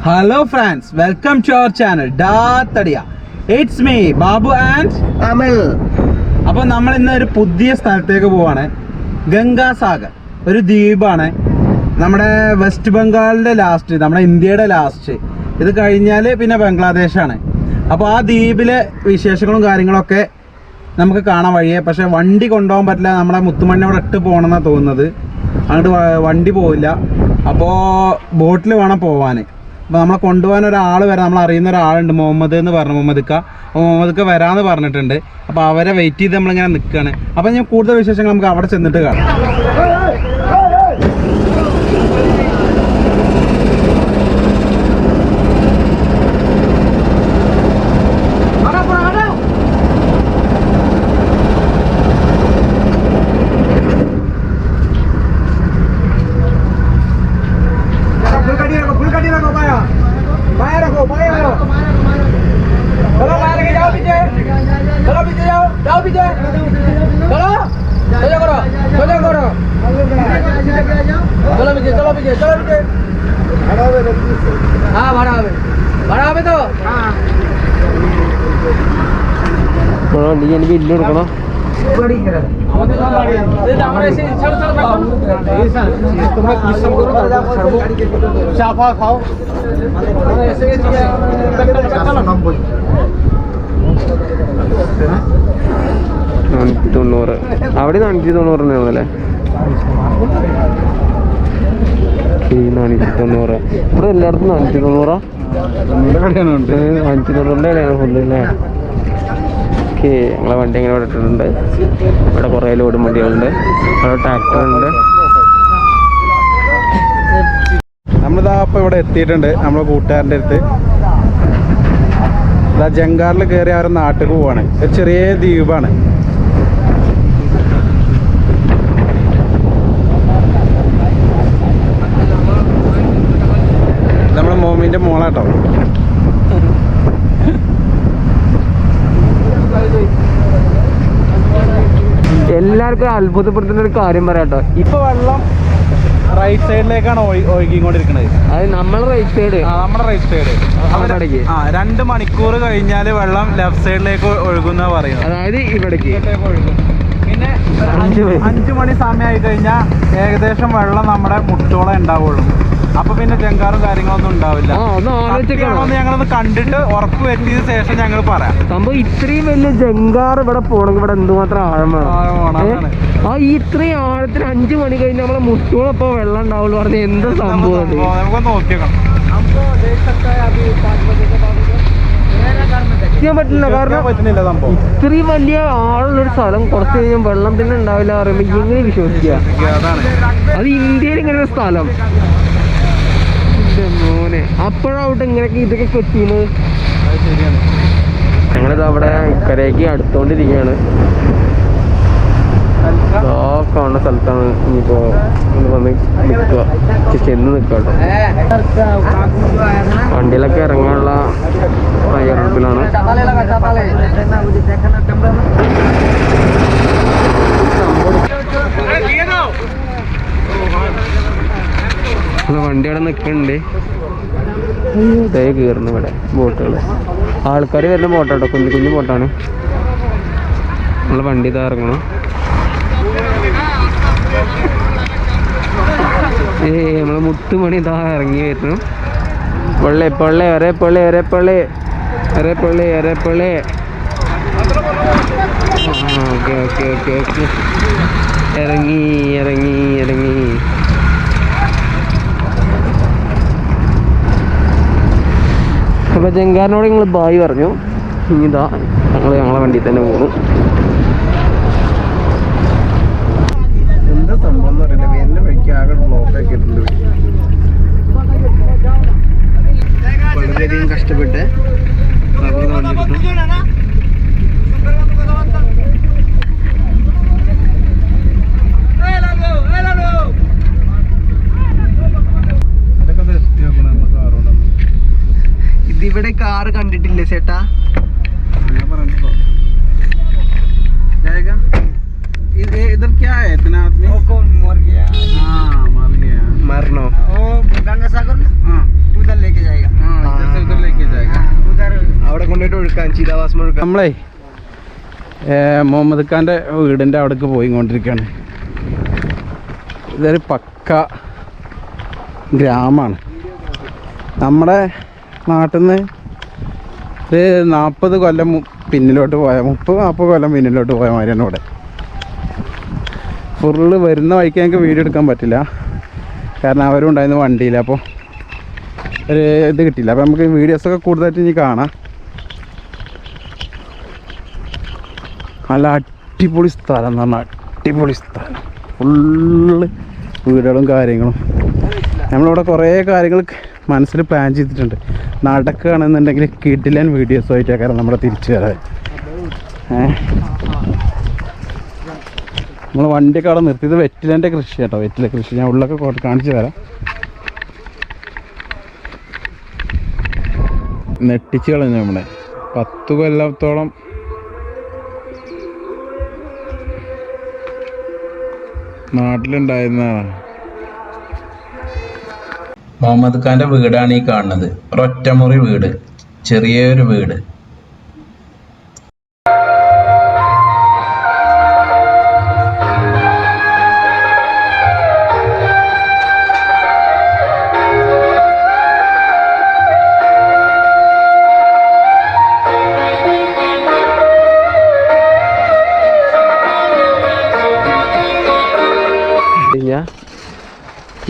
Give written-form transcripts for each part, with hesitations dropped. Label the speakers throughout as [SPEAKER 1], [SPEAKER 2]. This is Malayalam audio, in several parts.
[SPEAKER 1] Hello friends, welcome to our channel Dathadiya. It's me, Babu and
[SPEAKER 2] Amal.
[SPEAKER 1] അപ്പോൾ നമ്മൾ ഇന്ന് ഒരു പുതിയ സ്ഥലത്തേക്ക് പോവാണ്. ഗംഗാസാഗർ ഒരു ദ്വീപാണ്. നമ്മുടെ വെസ്റ്റ് ബംഗാളിൻ്റെ ലാസ്റ്റ്, നമ്മുടെ ഇന്ത്യയുടെ ലാസ്റ്റ്. ഇത് കഴിഞ്ഞാൽ പിന്നെ ബംഗ്ലാദേശാണ്. അപ്പോൾ ആ ദ്വീപിലെ വിശേഷങ്ങളും കാര്യങ്ങളൊക്കെ നമുക്ക് കാണാൻ വഴിയേ. പക്ഷേ വണ്ടി കൊണ്ടുപോകാൻ പറ്റില്ല. നമ്മുടെ മുത്തുമണ്ണി അവിടെ ഇട്ട് പോകണമെന്നാണ് തോന്നുന്നത്. അങ്ങോട്ട് വണ്ടി പോവില്ല. അപ്പോൾ ബോട്ടിൽ വേണം പോവാൻ. അപ്പോൾ നമ്മളെ കൊണ്ടുപോകാൻ ഒരാൾ വരാം. നമ്മൾ അറിയുന്ന ഒരാളുണ്ട്, മുഹമ്മദ് എന്ന് പറഞ്ഞു, മുഹമ്മദ്ക്ക. അപ്പോൾ മുഹമ്മദ്ക്ക വരാമെന്ന് പറഞ്ഞിട്ടുണ്ട്. അപ്പോൾ അവരെ വെയിറ്റ് ചെയ്ത് നമ്മളിങ്ങനെ നിൽക്കുകയാണ്. അപ്പോൾ ഞാൻ കൂടുതൽ വിശേഷങ്ങൾ നമുക്ക് അവിടെ ചെന്നിട്ട് കാണാം. ബില്ല് കൊടുക്കണം. $490. അവിടെ $490 $490. ഇവിടെ എല്ലായിടത്തും $490. $590 കടയാണ് ഫുള്ള് അല്ലേ? ഓക്കെ, ഞങ്ങളെ വണ്ടി ഇങ്ങനെ ഇവിടെ ഇട്ടിട്ടുണ്ട്. ഇവിടെ കുറേ ലോഡ് വണ്ടികളുണ്ട്. അവിടെ ട്രാക്ടറുണ്ട്. നമ്മളിതാ ഇപ്പോൾ ഇവിടെ എത്തിയിട്ടുണ്ട്. നമ്മളെ കൂട്ടുകാരൻ്റെ അടുത്ത് ഇതാ ജങ്കാറിൽ കയറി അവരുടെ നാട്ടിൽ പോവാണ്. ഒരു ചെറിയ ദ്വീപാണ്. നമ്മുടെ മോമിൻ്റെ മോളാട്ടോ. എല്ലാവർക്കും അത്ഭുതപ്പെടുത്തുന്ന ഒരു കാര്യം പറയാട്ടോ. ഇപ്പൊ വെള്ളം റൈറ്റ് സൈഡിലേക്കാണ് ഒഴുകിക്കൊണ്ടിരിക്കുന്നത്. അത് നമ്മുടെ റൈറ്റ് സൈഡ്, നമ്മുടെ റൈറ്റ് സൈഡ്. 2 മണിക്കൂർ കഴിഞ്ഞാൽ വെള്ളം ലെഫ്റ്റ് സൈഡിലേക്ക് ഒഴുകുന്ന പറയും. അതായത് ഇവിടേക്ക് ഒഴുകും. പിന്നെ 5 മണി സമയമായി കഴിഞ്ഞാൽ ഏകദേശം വെള്ളം നമ്മുടെ മുട്ടോളം ഉണ്ടാവുള്ളൂ. അപ്പൊ പിന്നെ ജങ്കാറും കാര്യങ്ങളൊന്നും ഉണ്ടാവില്ല. ഞങ്ങളൊന്ന് കണ്ടിട്ട് ഉറപ്പ് വരുത്തിയ ശേഷം ഞങ്ങൾ പറയാം. സംഭവം ഇത്രയും വലിയ ജങ്കാർ ഇവിടെ പോണെങ്കിൽ ഇവിടെ എന്തുമാത്രം ആഴം വേണം. ഇത്രയും ആഴത്തിൽ 5 മണി കഴിഞ്ഞ് നമ്മളെ മുട്ടോളം ഇപ്പൊ വെള്ളം ഉണ്ടാവുള്ളൂ പറഞ്ഞ എന്താ സംഭവം? നമുക്കൊന്ന് നോക്കിയേക്കാം. പറ്റില്ല, കാരണം ഇത്രയും വലിയ ആളുള്ളൊരു സ്ഥലം കുറച്ച് കഴിഞ്ഞാൽ വെള്ളം തന്നെ ഉണ്ടാവില്ല പറയുമ്പോ എങ്ങനെ വിശ്വസിക്കുക? അത് ഇന്ത്യയിൽ ഇങ്ങനെ ഒരു സ്ഥലം മോനെ. അപ്പോഴാവട്ടെ ഇങ്ങനെയൊക്കെ ഇതൊക്കെ കെട്ടിയത്. ഞങ്ങളിത് അവിടെ ഇക്കരയ്ക്ക് അടുത്തോണ്ടിരിക്കുകയാണ്. കാണുന്ന സ്ഥലത്താണ് ഇനിയിപ്പോ വന്ന് നിൽക്കുക, ചെന്ന് നിൽക്കട്ടോ. വണ്ടിയിലൊക്കെ ഇറങ്ങാനുള്ള തയ്യാറെടുപ്പിലാണ്. വണ്ടി അവിടെ നിൽക്കുന്നുണ്ട്. തേ കയറുന്നു ഇവിടെ ബോട്ടുകൾ. ആൾക്കാർ വരുന്ന ബോട്ടാട്ടോ, കുഞ്ഞു കുഞ്ഞു ബോട്ടാണ്. നമ്മളെ വണ്ടി ഇതാ ഇറങ്ങണം. നമ്മളെ മുത്തുമണി ഇതാ ഇറങ്ങി വരുന്നു. പൊള്ളേ പൊള്ളേ ഒരേ പൊള്ളേ ഒരേ പൊള്ളേ ഒരേ പൊള്ളേ ഒരേ പൊള്ളേ. Okay okay okay okay. ഇറങ്ങി ഇറങ്ങി ഇറങ്ങി. അപ്പോൾ ജങ്കാറിനോട് നിങ്ങൾ ബായ് പറഞ്ഞു. ഇനി ഇതാ ഞങ്ങളെ വണ്ടിയിൽ തന്നെ പോകുന്നു. എന്താ സംഭവം എന്ന് പറയുന്നത്, വരുന്ന വഴിക്ക് ആകെ ബ്ലോക്ക് ആക്കിയിട്ടുണ്ട്. വളരെയധികം കഷ്ടപ്പെട്ട് ഇതിവിടെ കാറ് കണ്ടിട്ടില്ലേ ചേട്ടാ? इधर क्या है इतना आदमी? वो कौन मर गया? हाँ मर गया। मरनो? वो गंगा सागर ना? हाँ उधर लेके जाएगा। കൊണ്ടുപോയിട്ട് ഒഴുക്കാൻ ചിതാവാസം ഒഴുക്കാൻ. നമ്മളേ മുഹമ്മദ് ഖാൻ്റെ വീടിൻ്റെ അവിടേക്ക് പോയിക്കൊണ്ടിരിക്കുകയാണ്. ഇതൊരു പക്ക ഗ്രാമമാണ്. നമ്മുടെ നാട്ടിൽ നിന്ന് ഒരു 40 കൊല്ലം പിന്നിലോട്ട് പോയ 30-40 കൊല്ലം പിന്നിലോട്ട് പോയ മാതിരിയാണ് ഇവിടെ. ഫുള്ള് വരുന്ന വഴിക്ക് ഞങ്ങൾക്ക് വീഡിയോ എടുക്കാൻ പറ്റില്ല, കാരണം അവരും ഉണ്ടായിരുന്നു വണ്ടിയിൽ. അപ്പോൾ ഒരു ഇത് കിട്ടില്ല. അപ്പോൾ നമുക്ക് വീഡിയോസൊക്കെ കൂടുതലായിട്ട് ഇനി കാണാം. നല്ല അടിപൊളി സ്ഥലം എന്ന് പറഞ്ഞാൽ അടിപൊളി സ്ഥലം. ഫുള്ള് വീടുകളും കാര്യങ്ങളും. നമ്മളിവിടെ കുറേ കാര്യങ്ങൾ മനസ്സിൽ പ്ലാൻ ചെയ്തിട്ടുണ്ട്. നടക്കുകയാണെന്നുണ്ടെങ്കിൽ കിടിലൻ വീഡിയോസുമായിട്ടൊക്കെ കാരണം നമ്മുടെ തിരിച്ചു വരാൻ. നമ്മൾ വണ്ടിയൊക്കെ അവിടെ നിർത്തിയത് വെറ്റിലൻ്റെ കൃഷി കേട്ടോ. വെറ്റില കൃഷി ഞാൻ ഉള്ളൊക്കെ കാണിച്ചു തരാം. നെട്ടിച്ച് കളഞ്ഞു. നമ്മുടെ 10 കൊല്ലത്തോളം നാട്ടിലുണ്ടായിരുന്നതാണ്. മുഹമ്മദ് ഖാൻ്റെ വീടാണ് ഈ കാണുന്നത്. ഒരൊറ്റമുറി വീട്, ചെറിയൊരു വീട്.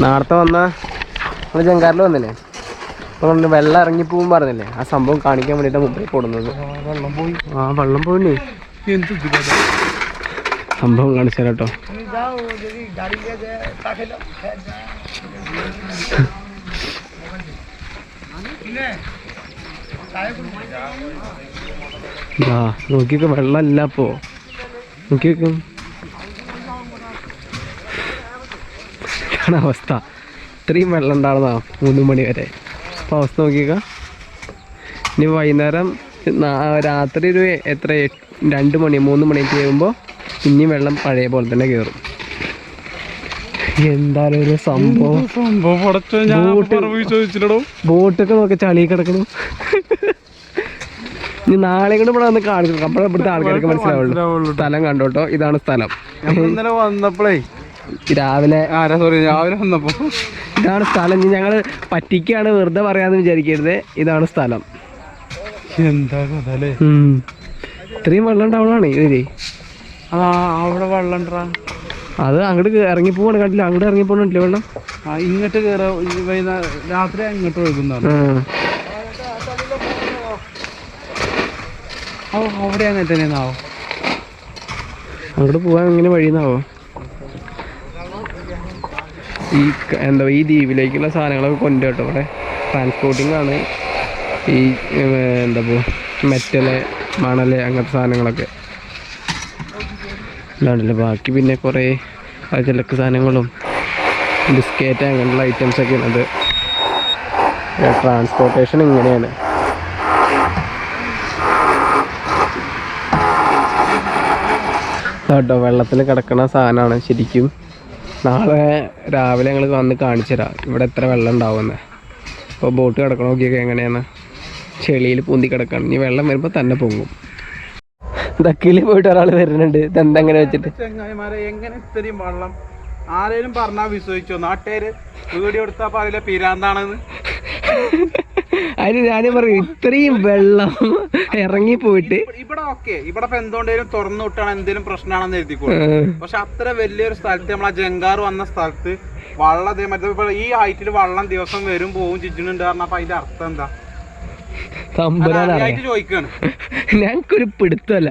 [SPEAKER 1] നേരത്തെ വന്ന നമ്മൾ ജങ്കാറിൽ വന്നില്ലേ, അപ്പോൾ വെള്ളം ഇറങ്ങിപ്പോവും പറഞ്ഞില്ലേ, ആ സംഭവം കാണിക്കാൻ വേണ്ടിയിട്ടാണ് മുമ്പിൽ കൊടുന്നത്. വെള്ളം പോയില്ലേ, സംഭവം കാണിച്ചു തരാം കേട്ടോ. നോക്കിയൊക്കെ വെള്ളമല്ല. അപ്പോൾ നോക്കിയൊക്കെ അവസ്ഥ. ഇത്രയും വെള്ളം ഉണ്ടാകുന്ന 3 മണി വരെ. അപ്പോൾ അവസ്ഥ നോക്കിയേക്കാം. ഇനി വൈകുന്നേരം രാത്രി ഒരു 2 മണി 3 മണിക്ക് കഴിയുമ്പോൾ ഇനിയും വെള്ളം പഴയ പോലെ തന്നെ കയറും. എന്തായാലും ഒരു സംഭവം. ബോട്ടൊക്കെ നോക്കി ചളി കിടക്കണു. ഇനി നാളെ കൂടെ ഇവിടെ വന്ന് കാണിക്കണം. അപ്പോഴേ ഇവിടുത്തെ ആൾക്കാർക്ക് മനസ്സിലാവുള്ളൂ. സ്ഥലം കണ്ടോട്ടോ, ഇതാണ് സ്ഥലം. ഇന്നലെ വന്നപ്പോഴേ രാവിലെ വന്നപ്പോ ഇതാണ് സ്ഥലം. ഞങ്ങൾ പറ്റിക്കാണ്, വെറുതെ പറയാന്ന് വിചാരിക്കരുത്. ഇതാണ് സ്ഥലം. എന്താ ഇത്രയും വെള്ളം ഉണ്ടാവണാണ് ഇതില്. അവിടെ വെള്ളം ഉണ്ടാ, അത് അങ്ങോട്ട് ഇറങ്ങി പോവാണ്. കണ്ടില്ല, അങ്ങോട്ട് ഇറങ്ങി പോകണില്ല വെള്ളം. ഇങ്ങോട്ട് രാത്രി ഇങ്ങോട്ട് ഒഴുകുന്നതാണ്. അവിടെ അങ്ങനെ തന്നെയാണാവോ, അങ്ങോട്ട് പോവാൻ എങ്ങനെ വഴിയെന്നാവോ. ഈ ദ്വീപിലേക്കുള്ള സാധനങ്ങളൊക്കെ കൊണ്ടുപോട്ടോ. ഇവിടെ ട്രാൻസ്പോർട്ടിംഗ് ആണ്. ഈ മെറ്റല്, മണല്, അങ്ങനത്തെ സാധനങ്ങളൊക്കെ ഇതാണല്ലോ. ബാക്കി പിന്നെ കുറേ ചിലക്ക് സാധനങ്ങളും ബിസ്ക്കറ്റ് അങ്ങനെയുള്ള ഐറ്റംസൊക്കെയാണ്. അത് ട്രാൻസ്പോർട്ടേഷൻ ഇങ്ങനെയാണ്. കേട്ടോ, വെള്ളത്തിൽ കിടക്കുന്ന സാധനമാണ് ശരിക്കും. നാളെ രാവിലെ ഞങ്ങൾ വന്ന് കാണിച്ചു തരാം ഇവിടെ എത്ര വെള്ളം ഉണ്ടാവുമെന്ന്. അപ്പോൾ ബോട്ട് കിടക്കണം നോക്കിയൊക്കെ എങ്ങനെയാണ്, ചെളിയിൽ പൂന്തി കിടക്കണം. ഇനി വെള്ളം വരുമ്പോൾ തന്നെ പൊങ്ങും. ദക്കിൽ പോയിട്ട് ഒരാൾ വരുന്നുണ്ട്. ഇതെന്തെങ്ങനെ വെച്ചിട്ട് ചങ്ങായിമാരെ എങ്ങനെ ഇത്രയും വെള്ളം ആരേലും പറഞ്ഞാൽ വിശ്വസിച്ചോ? നാട്ടുകാര് വീഡിയോ എടുത്താൽ പറയില്ല പിരാന്താണെന്ന്. അതിന് ഞാനും പറയും, ഇത്രയും വെള്ളം ഇറങ്ങി പോയിട്ട് ഇവിടെ ഓക്കെ, ഇവിടെ ഇപ്പൊ എന്തുകൊണ്ടേലും തുറന്നു വിട്ടാണ് എന്തെങ്കിലും പ്രശ്നമാണെന്ന് എഴുതിക്കോളൂ. പക്ഷെ അത്ര വലിയൊരു സ്ഥലത്ത്, നമ്മളാ ജങ്കാർ വന്ന സ്ഥലത്ത് വെള്ളം അതേ മറ്റേ ഇപ്പൊ ഈ ഹൈറ്റിൽ വെള്ളം ദിവസം വരും പോവും ചിറ്റുന്നുണ്ട് പറഞ്ഞ. അപ്പൊ അതിന്റെ അർത്ഥം എന്താ? ചോദിക്കാണ്. ഞങ്ങൾക്കൊരു പിടുത്തമല്ല,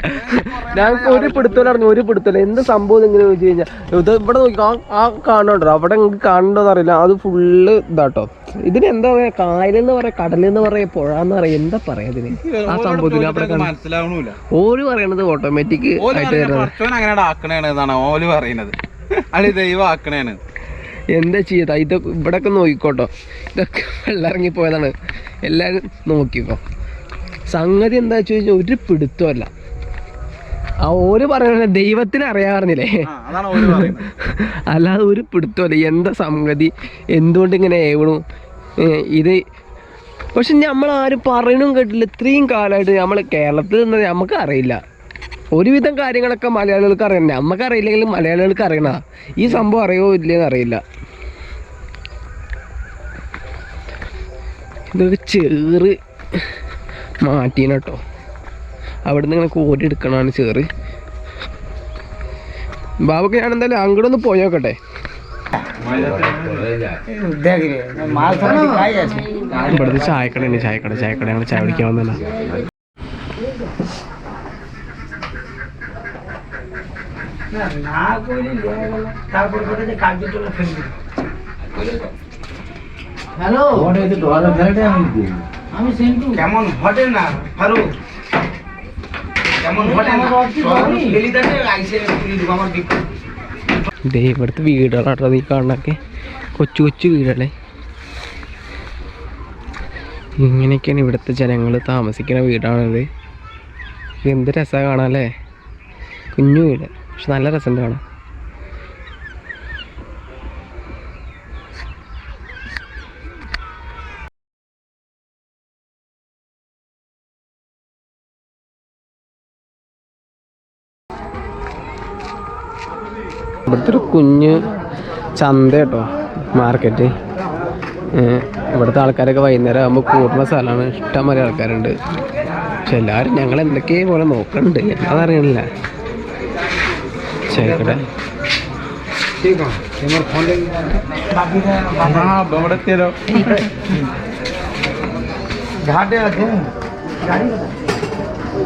[SPEAKER 1] ഞങ്ങൾക്ക് ഒരു പിടുത്തമല്ല അറിഞ്ഞു, ഒരു പിടുത്തമല്ല. എന്ത് സംഭവം എങ്ങനെ ചോദിച്ചു കഴിഞ്ഞാൽ ഇത് ഇവിടെ നോക്കി ആ കാണണ്ടോ, അവിടെ നിങ്ങൾക്ക് കാണണ്ടോന്ന് അറിയില്ല. അത് ഫുള്ള് ഇതാട്ടോ. ഇതിന് എന്താ പറയാ, കായലെന്ന് പറയാ, കടലെന്ന് പറയാ, പുഴ എന്ന് പറയാ, എന്താ പറയാ ഇതിന്? ആ സംഭവത്തിന് അവിടെ മനസ്സിലാവണില്ല. ഓല് പറയണത് ഓട്ടോമാറ്റിക് ആയിട്ട് അങ്ങനെ ആക്കണേന്നാണ് ഓല് പറയുന്നത്. അല്ലെ ദൈവം ആക്കണേണ്. എന്താ ചെയ്യത്ത? ഇതൊക്കെ ഇവിടെയൊക്കെ നോക്കിക്കോട്ടോ, ഇതൊക്കെ വെള്ളം ഇറങ്ങിപ്പോയതാണ്. എല്ലാവരും നോക്കിക്കോ. സംഗതി എന്താ വെച്ച് കഴിഞ്ഞാൽ ഒരു പിടുത്തമല്ല. ആ ഓര് പറയണ ദൈവത്തിന് അറിയാറിഞ്ഞില്ലേ, അല്ലാതെ ഒരു പിടുത്തമല്ല. എന്താ സംഗതി, എന്തുകൊണ്ട് ഇങ്ങനെ ഏവണു? ഇത്
[SPEAKER 2] പക്ഷെ നമ്മളാരും പറയണും കേട്ടില്ല. ഇത്രയും കാലമായിട്ട് നമ്മൾ കേരളത്തിൽ നിന്നത് നമുക്ക് അറിയില്ല. ഒരുവിധം കാര്യങ്ങളൊക്കെ മലയാളികൾക്ക് അറിയണം. നമുക്കറിയില്ലെങ്കിലും മലയാളികൾക്ക് അറിയണ ഈ സംഭവം അറിയോ ഇല്ലയെന്ന് അറിയില്ല. ഇതൊരു ചേറ് മാറ്റീന കേട്ടോ. അവിടെ നിന്ന് ഇങ്ങനെ കോരി എടുക്കണതാണ് ചേറ്. ബാബുക്ക് ഞാൻ എന്തായാലും അങ്ങോട്ടൊന്ന് പോയോക്കട്ടെ. ഇവിടുത്തെ ചായക്കടയാണ്. ചായക്കട ഞങ്ങൾ ചായ കുടിക്കാൻ വന്നല്ല.
[SPEAKER 3] হ্যালো কেমন ঘটে না ফারুক কেমন ঘটে না
[SPEAKER 2] ഇവിടുത്തെ വീടുകളാട്ടോ നീ കാണണൊക്കെ. കൊച്ചു കൊച്ചു വീടുകളെ. ഇങ്ങനെയൊക്കെയാണ് ഇവിടുത്തെ ജനങ്ങൾ താമസിക്കുന്ന വീടാണിത്. എന്ത് രസമാണ് കാണാല്ലേ. കുഞ്ഞു വീട് പക്ഷെ നല്ല രസമുണ്ട് കാണാൻ. ഇവിടുത്തെ ഒരു കുഞ്ഞ് ചന്ത കേട്ടോ, മാർക്കറ്റ്. ഇവിടുത്തെ ആൾക്കാരൊക്കെ വൈകുന്നേരം ആകുമ്പോൾ കൂടുന്ന സ്ഥലമാണ്. ഇഷ്ടംപോലെ ആൾക്കാരുണ്ട്. പക്ഷെ എല്ലാവരും ഞങ്ങൾ എന്തൊക്കെ പോലെ നോക്കണുണ്ട്. അതറിയണില്ല. ചേക്കട്ടെ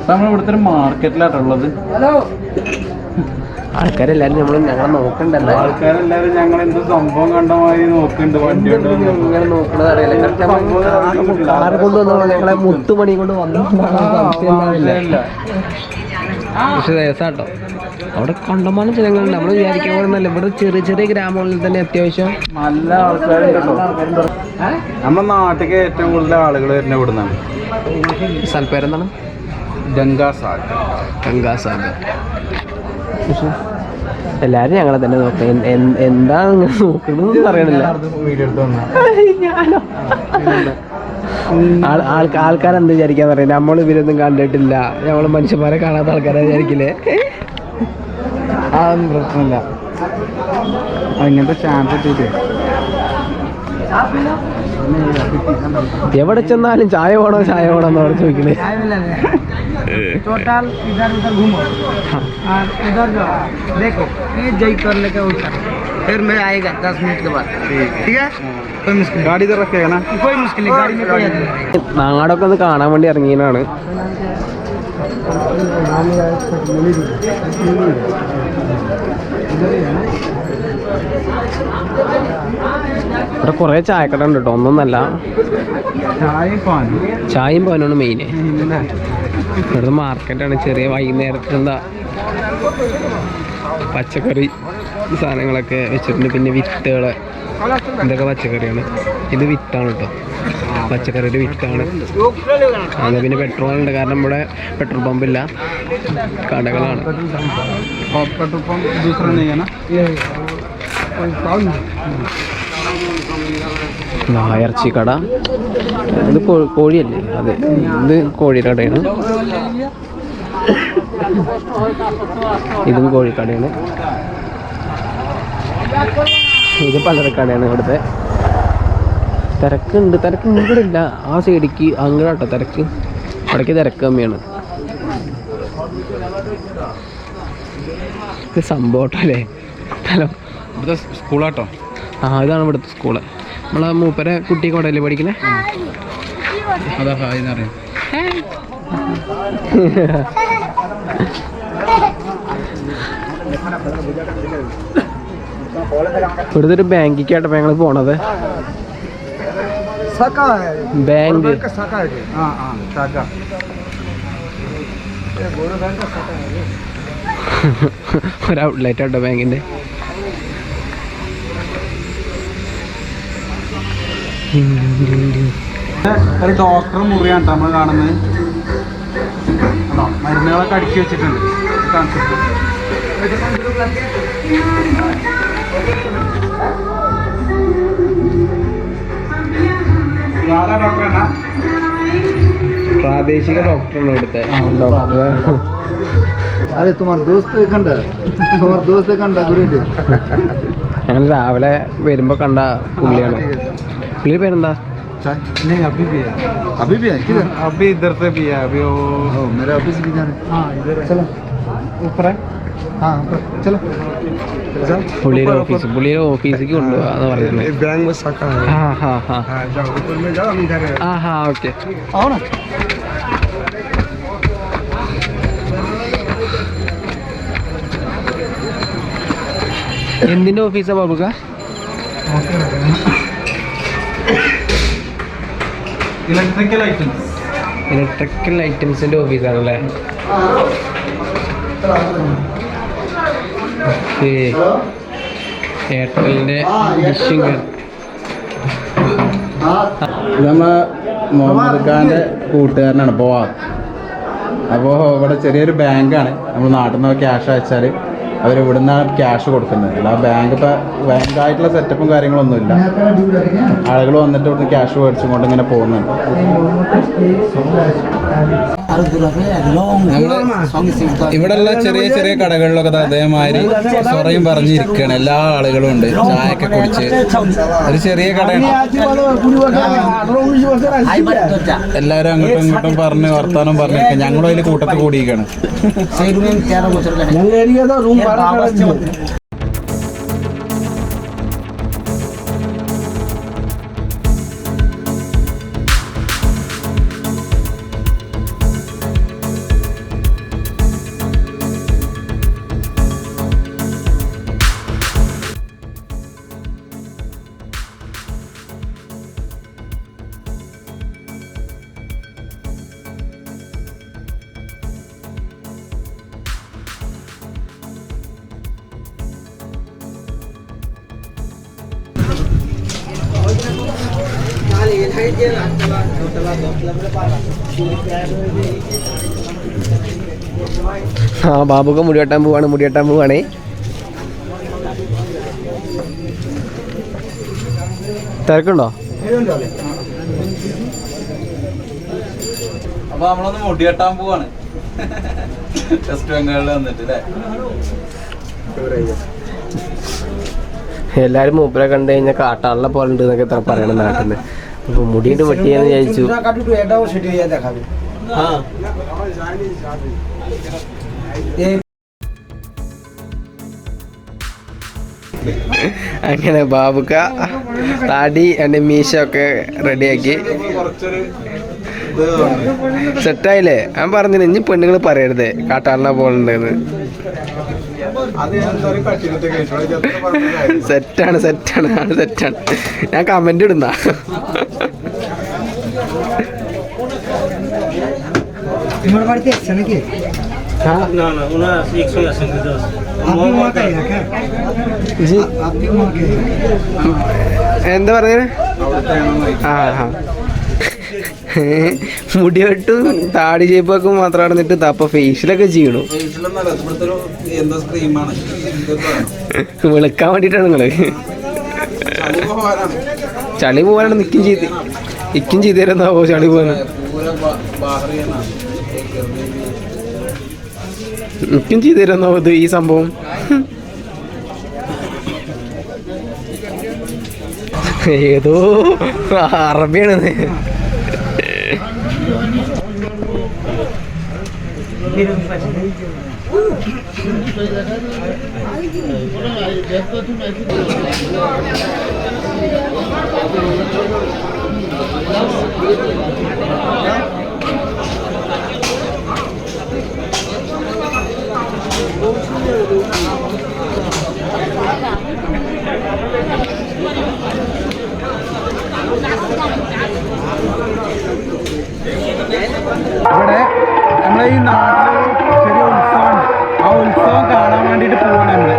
[SPEAKER 1] നമ്മളിവിടുത്തെ ഒരു മാർക്കറ്റിലാട്ടുള്ളത്.
[SPEAKER 2] ആൾക്കാരെല്ലാരും ഞങ്ങളെ നോക്കണ്ടല്ലോ.
[SPEAKER 1] ആൾക്കാരെല്ലാരും ഞങ്ങൾ എന്ത് സംഭവം കണ്ട മാതിരി നോക്കുന്നുണ്ട്. വണ്ടി
[SPEAKER 2] ഇങ്ങനെ നോക്കണത് അറിയില്ല. കാറ് കൊണ്ടുവന്നോ ഞങ്ങളെ മുത്തുമണി കൊണ്ട് വന്നു. പക്ഷെ രസാട്ടോ. അവിടെ കണ്ടമാനം ജനങ്ങളുണ്ട്. നമ്മൾ വിചാരിക്കാൻ പോലെന്നല്ല. ഇവിടെ ചെറിയ ചെറിയ ഗ്രാമങ്ങളിൽ തന്നെ അത്യാവശ്യം
[SPEAKER 1] നല്ല ആൾക്കാരുണ്ട്. നമ്മുടെ നാട്ടിലേക്ക് ഏറ്റവും കൂടുതൽ ആളുകൾ വരുന്ന ഇവിടുന്നാണ്.
[SPEAKER 2] സ്ഥലപ്പേരെന്താണ്? ഗംഗാസാഗർ. പക്ഷെ എല്ലാരും ഞങ്ങളെ തന്നെ നോക്കാം. എന്താണ് നിങ്ങൾ നോക്കണമെന്ന് അറിയണില്ല. ആൾക്കാരെന്ത് വിചാരിക്കാന്ന് പറയാം. നമ്മൾ ഇവരൊന്നും കണ്ടിട്ടില്ല. നമ്മൾ മനുഷ്യന്മാരെ കാണാത്ത ആൾക്കാരെ വിചാരിക്കില്ലേ?
[SPEAKER 1] അതൊന്നും പ്രശ്നമില്ല. അങ്ങനത്തെ ചാൻസ് കിട്ടിയിട്ട്
[SPEAKER 2] എവിടെ ചെന്നാലും ചായ വേണോ എന്ന് അവിടെ ചോദിക്കണേ.
[SPEAKER 3] टोटल इधर उधर घूमो और इधर जो देखो ये जय कर लेके उठा फिर मैं आएगा 10 मिनट के बाद. ठीक है कोई मुश्किल
[SPEAKER 1] गाड़ी इधर रखेगा ना.
[SPEAKER 3] कोई मुश्किल नहीं. गाड़ी में कोई आदमी नहीं.
[SPEAKER 2] നാടൊക്കെ ഒന്ന് കാണാൻ വേണ്ടി ഇറങ്ങിയതാണ്. ഇവിടെ കുറേ ചായക്കട ഉണ്ട് കേട്ടോ. ഒന്നൊന്നല്ല, ചായയും പാനാണ് മെയിൻ. ഇവിടുത്തെ മാർക്കറ്റാണ്. ചെറിയ വൈകുന്നേരത്തെ എന്താ പച്ചക്കറി സാധനങ്ങളൊക്കെ വെച്ചിട്ടുണ്ട്. പിന്നെ വിത്തുകൾ, ഇതൊക്കെ പച്ചക്കറിയാണ്. ഇത് വിത്താണ് കേട്ടോ, പച്ചക്കറിയുടെ വിത്താണ്. അതെ, പിന്നെ പെട്രോൾ ഉണ്ട്. കാരണം ഇവിടെ പെട്രോൾ പമ്പില്ല, കടകളാണ്.
[SPEAKER 1] पेट्रोल पंप दूसरा नहीं है ना.
[SPEAKER 2] ഇറച്ചി കട. ഇത് കോഴിയല്ലേ? അതെ, ഇത് കോഴിയുടെ കടയാണ്. ഇതും കോഴിക്കടയാണ്. ഇത് പലചരക്കടയാണ്. ഇവിടുത്തെ തിരക്കുണ്ട്. തിരക്ക് ഇങ്ങോട്ടില്ല, ആ സൈഡിക്ക് അങ്ങോട്ടോ തിരക്ക്. അവിടേക്ക് തിരക്ക് കമ്മിയാണ്. ഇത് സംഭവം അല്ലേ സ്ഥലം.
[SPEAKER 1] ഇവിടുത്തെ സ്കൂളാട്ടോ.
[SPEAKER 2] ഇതാണ് ഇവിടുത്തെ സ്കൂള്. നമ്മളെ മൂപ്പരെ കുട്ടി കൊടല്ലേ പഠിക്കണേ.
[SPEAKER 1] അതാ ഹായ്ന്നറിയാം.
[SPEAKER 2] ഇവിടുത്തെ ഒരു ബാങ്കിക്കാട്ടോ ഞങ്ങൾ പോണത്. ബാങ്ക് ഒരു ഔട്ട്ലെറ്റ് ആട്ടോ ബാങ്കിന്റെ.
[SPEAKER 1] ഒരു ഡോക്ടർ മുറിയാണ് നമ്മൾ കാണുന്നത്. മരുന്നുകളൊക്കെ അടുക്കി വെച്ചിട്ടുണ്ട്.
[SPEAKER 2] പ്രാദേശിക ഡോക്ടറാണ് ഇവിടുത്തെ ഡോക്ടർ.
[SPEAKER 3] अरे तुम्हारा दोस्त खंडा तुम्हारा दोस्त खंडा गुरुजी
[SPEAKER 2] ഞങ്ങൾ രാവിലെ വരുമ്പോ കണ്ട പുള്ളിയാണ്. പുള്ളി പേരെന്താ?
[SPEAKER 3] नहीं अभी भी है किधर
[SPEAKER 1] अभी इधर से भी है अभी वो
[SPEAKER 3] मेरा ऑफिस भी जाना है
[SPEAKER 1] हाँ इधर
[SPEAKER 3] चलो
[SPEAKER 1] ऊपर है
[SPEAKER 3] हाँ ऊपर चलो
[SPEAKER 2] പുള്ളിയുടെ ഓഫീസിലേക്ക് കൊണ്ടുപോകാന്ന് പറഞ്ഞത്.
[SPEAKER 3] बैंक में शाखा है
[SPEAKER 2] हाँ हाँ हाँ
[SPEAKER 3] जाओ ऊपर में जाओ हम इधर है
[SPEAKER 2] हाँ हाँ ओके.
[SPEAKER 3] आओ ना
[SPEAKER 2] എന്തിന്റെ ഓഫീസാ ബാബുക്ക?
[SPEAKER 1] इलेक्ट्रिकल आइटम्स
[SPEAKER 2] ഇലക്ട്രിക്കൽ ഐറ്റംസിന്റെ ഓഫീസാണല്ലേ? ഓക്കേ. എയർടെലിന്റെ ഡിഷിങ്.
[SPEAKER 1] നമ്മ മുഹമ്മദ് ഖാന്റെ കൂട്ടുകാരനാണ് ബോവാദ്. അപ്പോൾ ഇവിടെ ചെറിയൊരു ബാങ്കാണ്. നമ്മൾ നാട്ടിൽ നിന്ന് ക്യാഷ് അയച്ചാൽ അവർ ഇവിടെ നിന്നാണ് ക്യാഷ് കൊടുക്കുന്നത്. അല്ല ബാങ്ക് ഇപ്പോൾ ബാങ്കായിട്ടുള്ള സെറ്റപ്പും കാര്യങ്ങളൊന്നുമില്ല. ആളുകൾ വന്നിട്ട് ഇവിടുന്ന് ക്യാഷ് മേടിച്ചും കൊണ്ട് ഇങ്ങനെ പോകുന്നുണ്ട്. ഇവിടെയുള്ള ചെറിയ ചെറിയ കടകളിലൊക്കെ അതേമാതിരി സൊറയും പറഞ്ഞിരിക്കുകയാണ്. എല്ലാ ആളുകളും ഉണ്ട്, ചായയൊക്കെ കുടിച്ച്. ഒരു ചെറിയ കടയാണ്. എല്ലാവരും അങ്ങോട്ടും ഇങ്ങോട്ടും പറഞ്ഞ് വർത്താനം പറഞ്ഞിരിക്കുക. ഞങ്ങളും അതിൽ കൂട്ടത്തിൽ കൂടിയിരിക്കുകയാണ്.
[SPEAKER 2] ആ ബാബുക്ക് മുടി വെട്ടാൻ പോവാണേ. തിരക്കുണ്ടോ?
[SPEAKER 1] അപ്പൊ നമ്മളൊന്ന് മുടി വെട്ടാൻ പോവാണ്. വെസ്റ്റ് ബംഗാളിൽ വന്നിട്ട് അല്ലേ?
[SPEAKER 2] എല്ലാരും മൂപ്പരെ കണ്ടു കഴിഞ്ഞാൽ കാട്ടാളിനെ പോലെ ഉണ്ട് എന്നൊക്കെ പറയണം നാട്ടിൽ നിന്ന്. അപ്പൊ മുടിയിട്ട് വെട്ടിയെന്ന് വിചാരിച്ചു. അങ്ങനെ ബാബുക്ക താടി എൻ്റെ മീശ ഒക്കെ റെഡിയാക്കി സെറ്റായില്ലേ? ഞാൻ പറഞ്ഞു ഇനി പെണ്ണുങ്ങൾ പറയരുത് കാട്ടാളിനെ പോലുണ്ടെന്ന്. സെറ്റാണ് ഞാൻ കമന്റ് ഇടുന്ന. എന്താ പറഞ്ഞത്? മുടി വെട്ടും താടി ഷേപ്പൊക്കെ മാത്രം നടന്നിട്ട് അപ്പൊ ഫേഷ്യലൊക്കെ ചെയ്യണു. വിളിക്കാൻ വേണ്ടിട്ടാണ് നിങ്ങള്. ചളി പോവാനാണ് നിക്കും ചെയ്ത് തരുന്നാവോ? ചളി പോവാന് നിക്കും ചെയ്ത് തരുന്നാവോ ഇത് ഈ സംഭവം? ഏതോ അറബിയാണെന്ന്.
[SPEAKER 1] ഇവിടെ നമ്മളെ ഈ നാട്ടിൽ ചെറിയ ഉത്സവമുണ്ട്. ആ ഉത്സവം കാണാൻ വേണ്ടിയിട്ട് പോവാണ് നമ്മള്.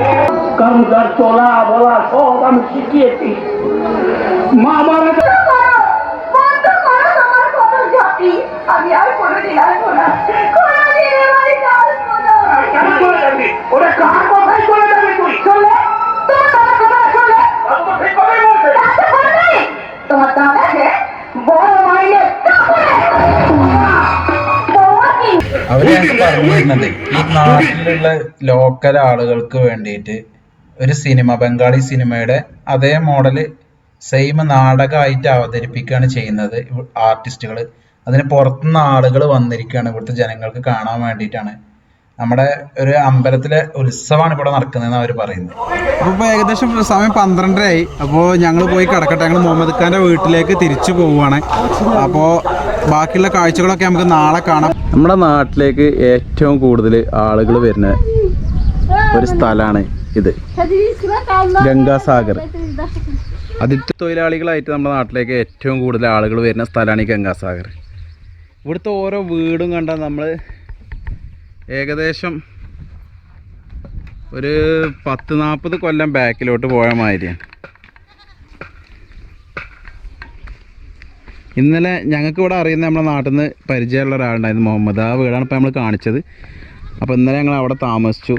[SPEAKER 4] তোমার দাদা বড় അവര് ഞങ്ങൾക്ക് പറഞ്ഞു തരുന്നത് ഈ നാട്ടിലുള്ള ലോക്കൽ ആളുകൾക്ക് വേണ്ടിയിട്ട് ഒരു സിനിമ, ബംഗാളി സിനിമയുടെ അതേ മോഡല് സെയിം നാടകമായിട്ട് അവതരിപ്പിക്കുകയാണ് ചെയ്യുന്നത് ആർട്ടിസ്റ്റുകൾ. അതിന് പുറത്തുനിന്ന് ആളുകൾ വന്നിരിക്കുകയാണ് ഇവിടുത്തെ ജനങ്ങൾക്ക് കാണാൻ വേണ്ടിയിട്ടാണ്. നമ്മുടെ ഒരു അമ്പലത്തിലെ ഉത്സവമാണ് ഇവിടെ നടക്കുന്നതെന്ന് അവർ പറയുന്നത്.
[SPEAKER 1] അപ്പോൾ ഇപ്പോൾ ഏകദേശം സമയം 12:30 അപ്പോൾ ഞങ്ങൾ പോയി കിടക്കട്ടെ. ഞങ്ങൾ മുഹമ്മദ് ഖാൻ്റെ വീട്ടിലേക്ക് തിരിച്ചു പോവുകയാണ്. അപ്പോൾ ബാക്കിയുള്ള കാഴ്ചകളൊക്കെ നമുക്ക് നാളെ കാണാം. നമ്മുടെ നാട്ടിലേക്ക് ഏറ്റവും കൂടുതൽ ആളുകൾ വരുന്ന ഒരു സ്ഥലമാണ് ഇത്, ഗംഗാസാഗർ. അതിഥി തൊഴിലാളികളായിട്ട് നമ്മുടെ നാട്ടിലേക്ക് ഏറ്റവും കൂടുതൽ ആളുകൾ വരുന്ന സ്ഥലമാണ് ഈ ഗംഗാസാഗർ. ഇവിടുത്തെ ഓരോ വീടും കണ്ടാൽ നമ്മൾ ഏകദേശം ഒരു 10-40 കൊല്ലം ബാക്കിലോട്ട് പോയ മാതിരിയാണ്. ഇന്നലെ ഞങ്ങൾക്ക് ഇവിടെ അറിയുന്ന നമ്മുടെ നാട്ടിൽ നിന്ന് പരിചയമുള്ള ഒരാളുണ്ടായിരുന്നു, മുഹമ്മദ്. ആ വീടാണ് ഇപ്പോൾ നമ്മൾ കാണിച്ചത്. അപ്പോൾ ഇന്നലെ ഞങ്ങൾ അവിടെ താമസിച്ചു.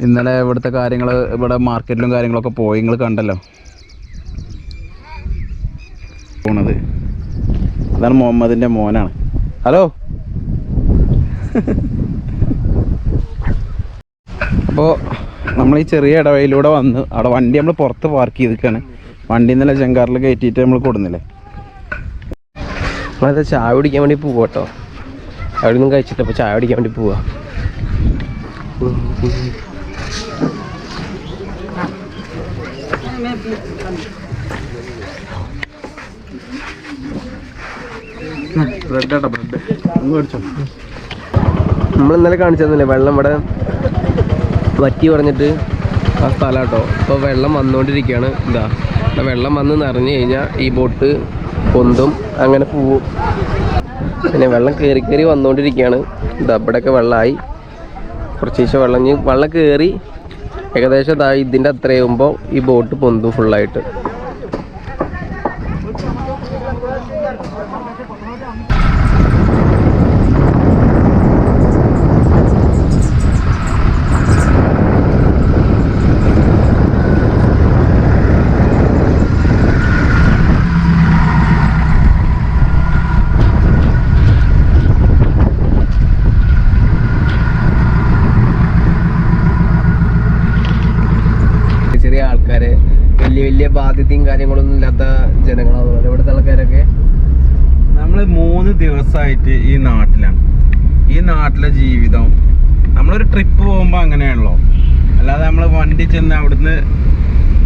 [SPEAKER 1] ഇന്നലെ ഇവിടുത്തെ കാര്യങ്ങൾ, ഇവിടെ മാർക്കറ്റിലും കാര്യങ്ങളൊക്കെ പോയി, നിങ്ങൾ കണ്ടല്ലോ. പോണത് അതാണ് മുഹമ്മദിൻ്റെ മോനാണ്. ഹലോ. അപ്പോൾ നമ്മൾ ഈ ചെറിയ ഇടവഴിയിലൂടെ വന്ന് അവിടെ വണ്ടി നമ്മൾ പുറത്ത് പാർക്ക് ചെയ്തിരിക്കുകയാണ്. വണ്ടി ഇന്നലെ ചെങ്കാറിൽ കയറ്റിയിട്ട് നമ്മൾ കൊടുന്നില്ലേ.
[SPEAKER 2] നമ്മളത് ചായ കുടിക്കാൻ വേണ്ടി പോവാ കേട്ടോ. അവിടെ നിന്നും കഴിച്ചിട്ട് അപ്പോൾ ചായ കുടിക്കാൻ വേണ്ടി പോവാ. നമ്മൾ ഇന്നലെ കാണിച്ചതല്ലേ വെള്ളം ഇവിടെ വറ്റി പറഞ്ഞിട്ട് ആ സ്ഥലം കേട്ടോ. ഇപ്പോൾ വെള്ളം വന്നുകൊണ്ടിരിക്കുകയാണ്. ഇതാ വെള്ളം വന്ന് നിറഞ്ഞു കഴിഞ്ഞാൽ ഈ ബോട്ട് പൊന്തും, അങ്ങനെ പോവും. പിന്നെ വെള്ളം കയറി കയറി വന്നുകൊണ്ടിരിക്കുകയാണ്. ഇതാ ഇവിടെയൊക്കെ വെള്ളമായി, കുറച്ച് വെള്ളം കയറി ഏകദേശം ഇതാ ഇതിൻ്റെ അത്രയാകുമ്പോൾ ഈ ബോട്ട് പൊന്തും ഫുള്ളായിട്ട്. ആൾക്കാര് വലിയ ബാധ്യതയും കാര്യങ്ങളൊന്നും ഇല്ലാത്ത ജനങ്ങളാണ് ഇവിടുത്തെ ആൾക്കാരൊക്കെ.
[SPEAKER 1] നമ്മൾ 3 ദിവസമായിട്ട് ഈ നാട്ടിലാണ്. ഈ നാട്ടിലെ ജീവിതം നമ്മളൊരു ട്രിപ്പ് പോകുമ്പോൾ അങ്ങനെയാണല്ലോ, അല്ലാതെ നമ്മൾ വണ്ടി ചെന്ന് അവിടുന്ന്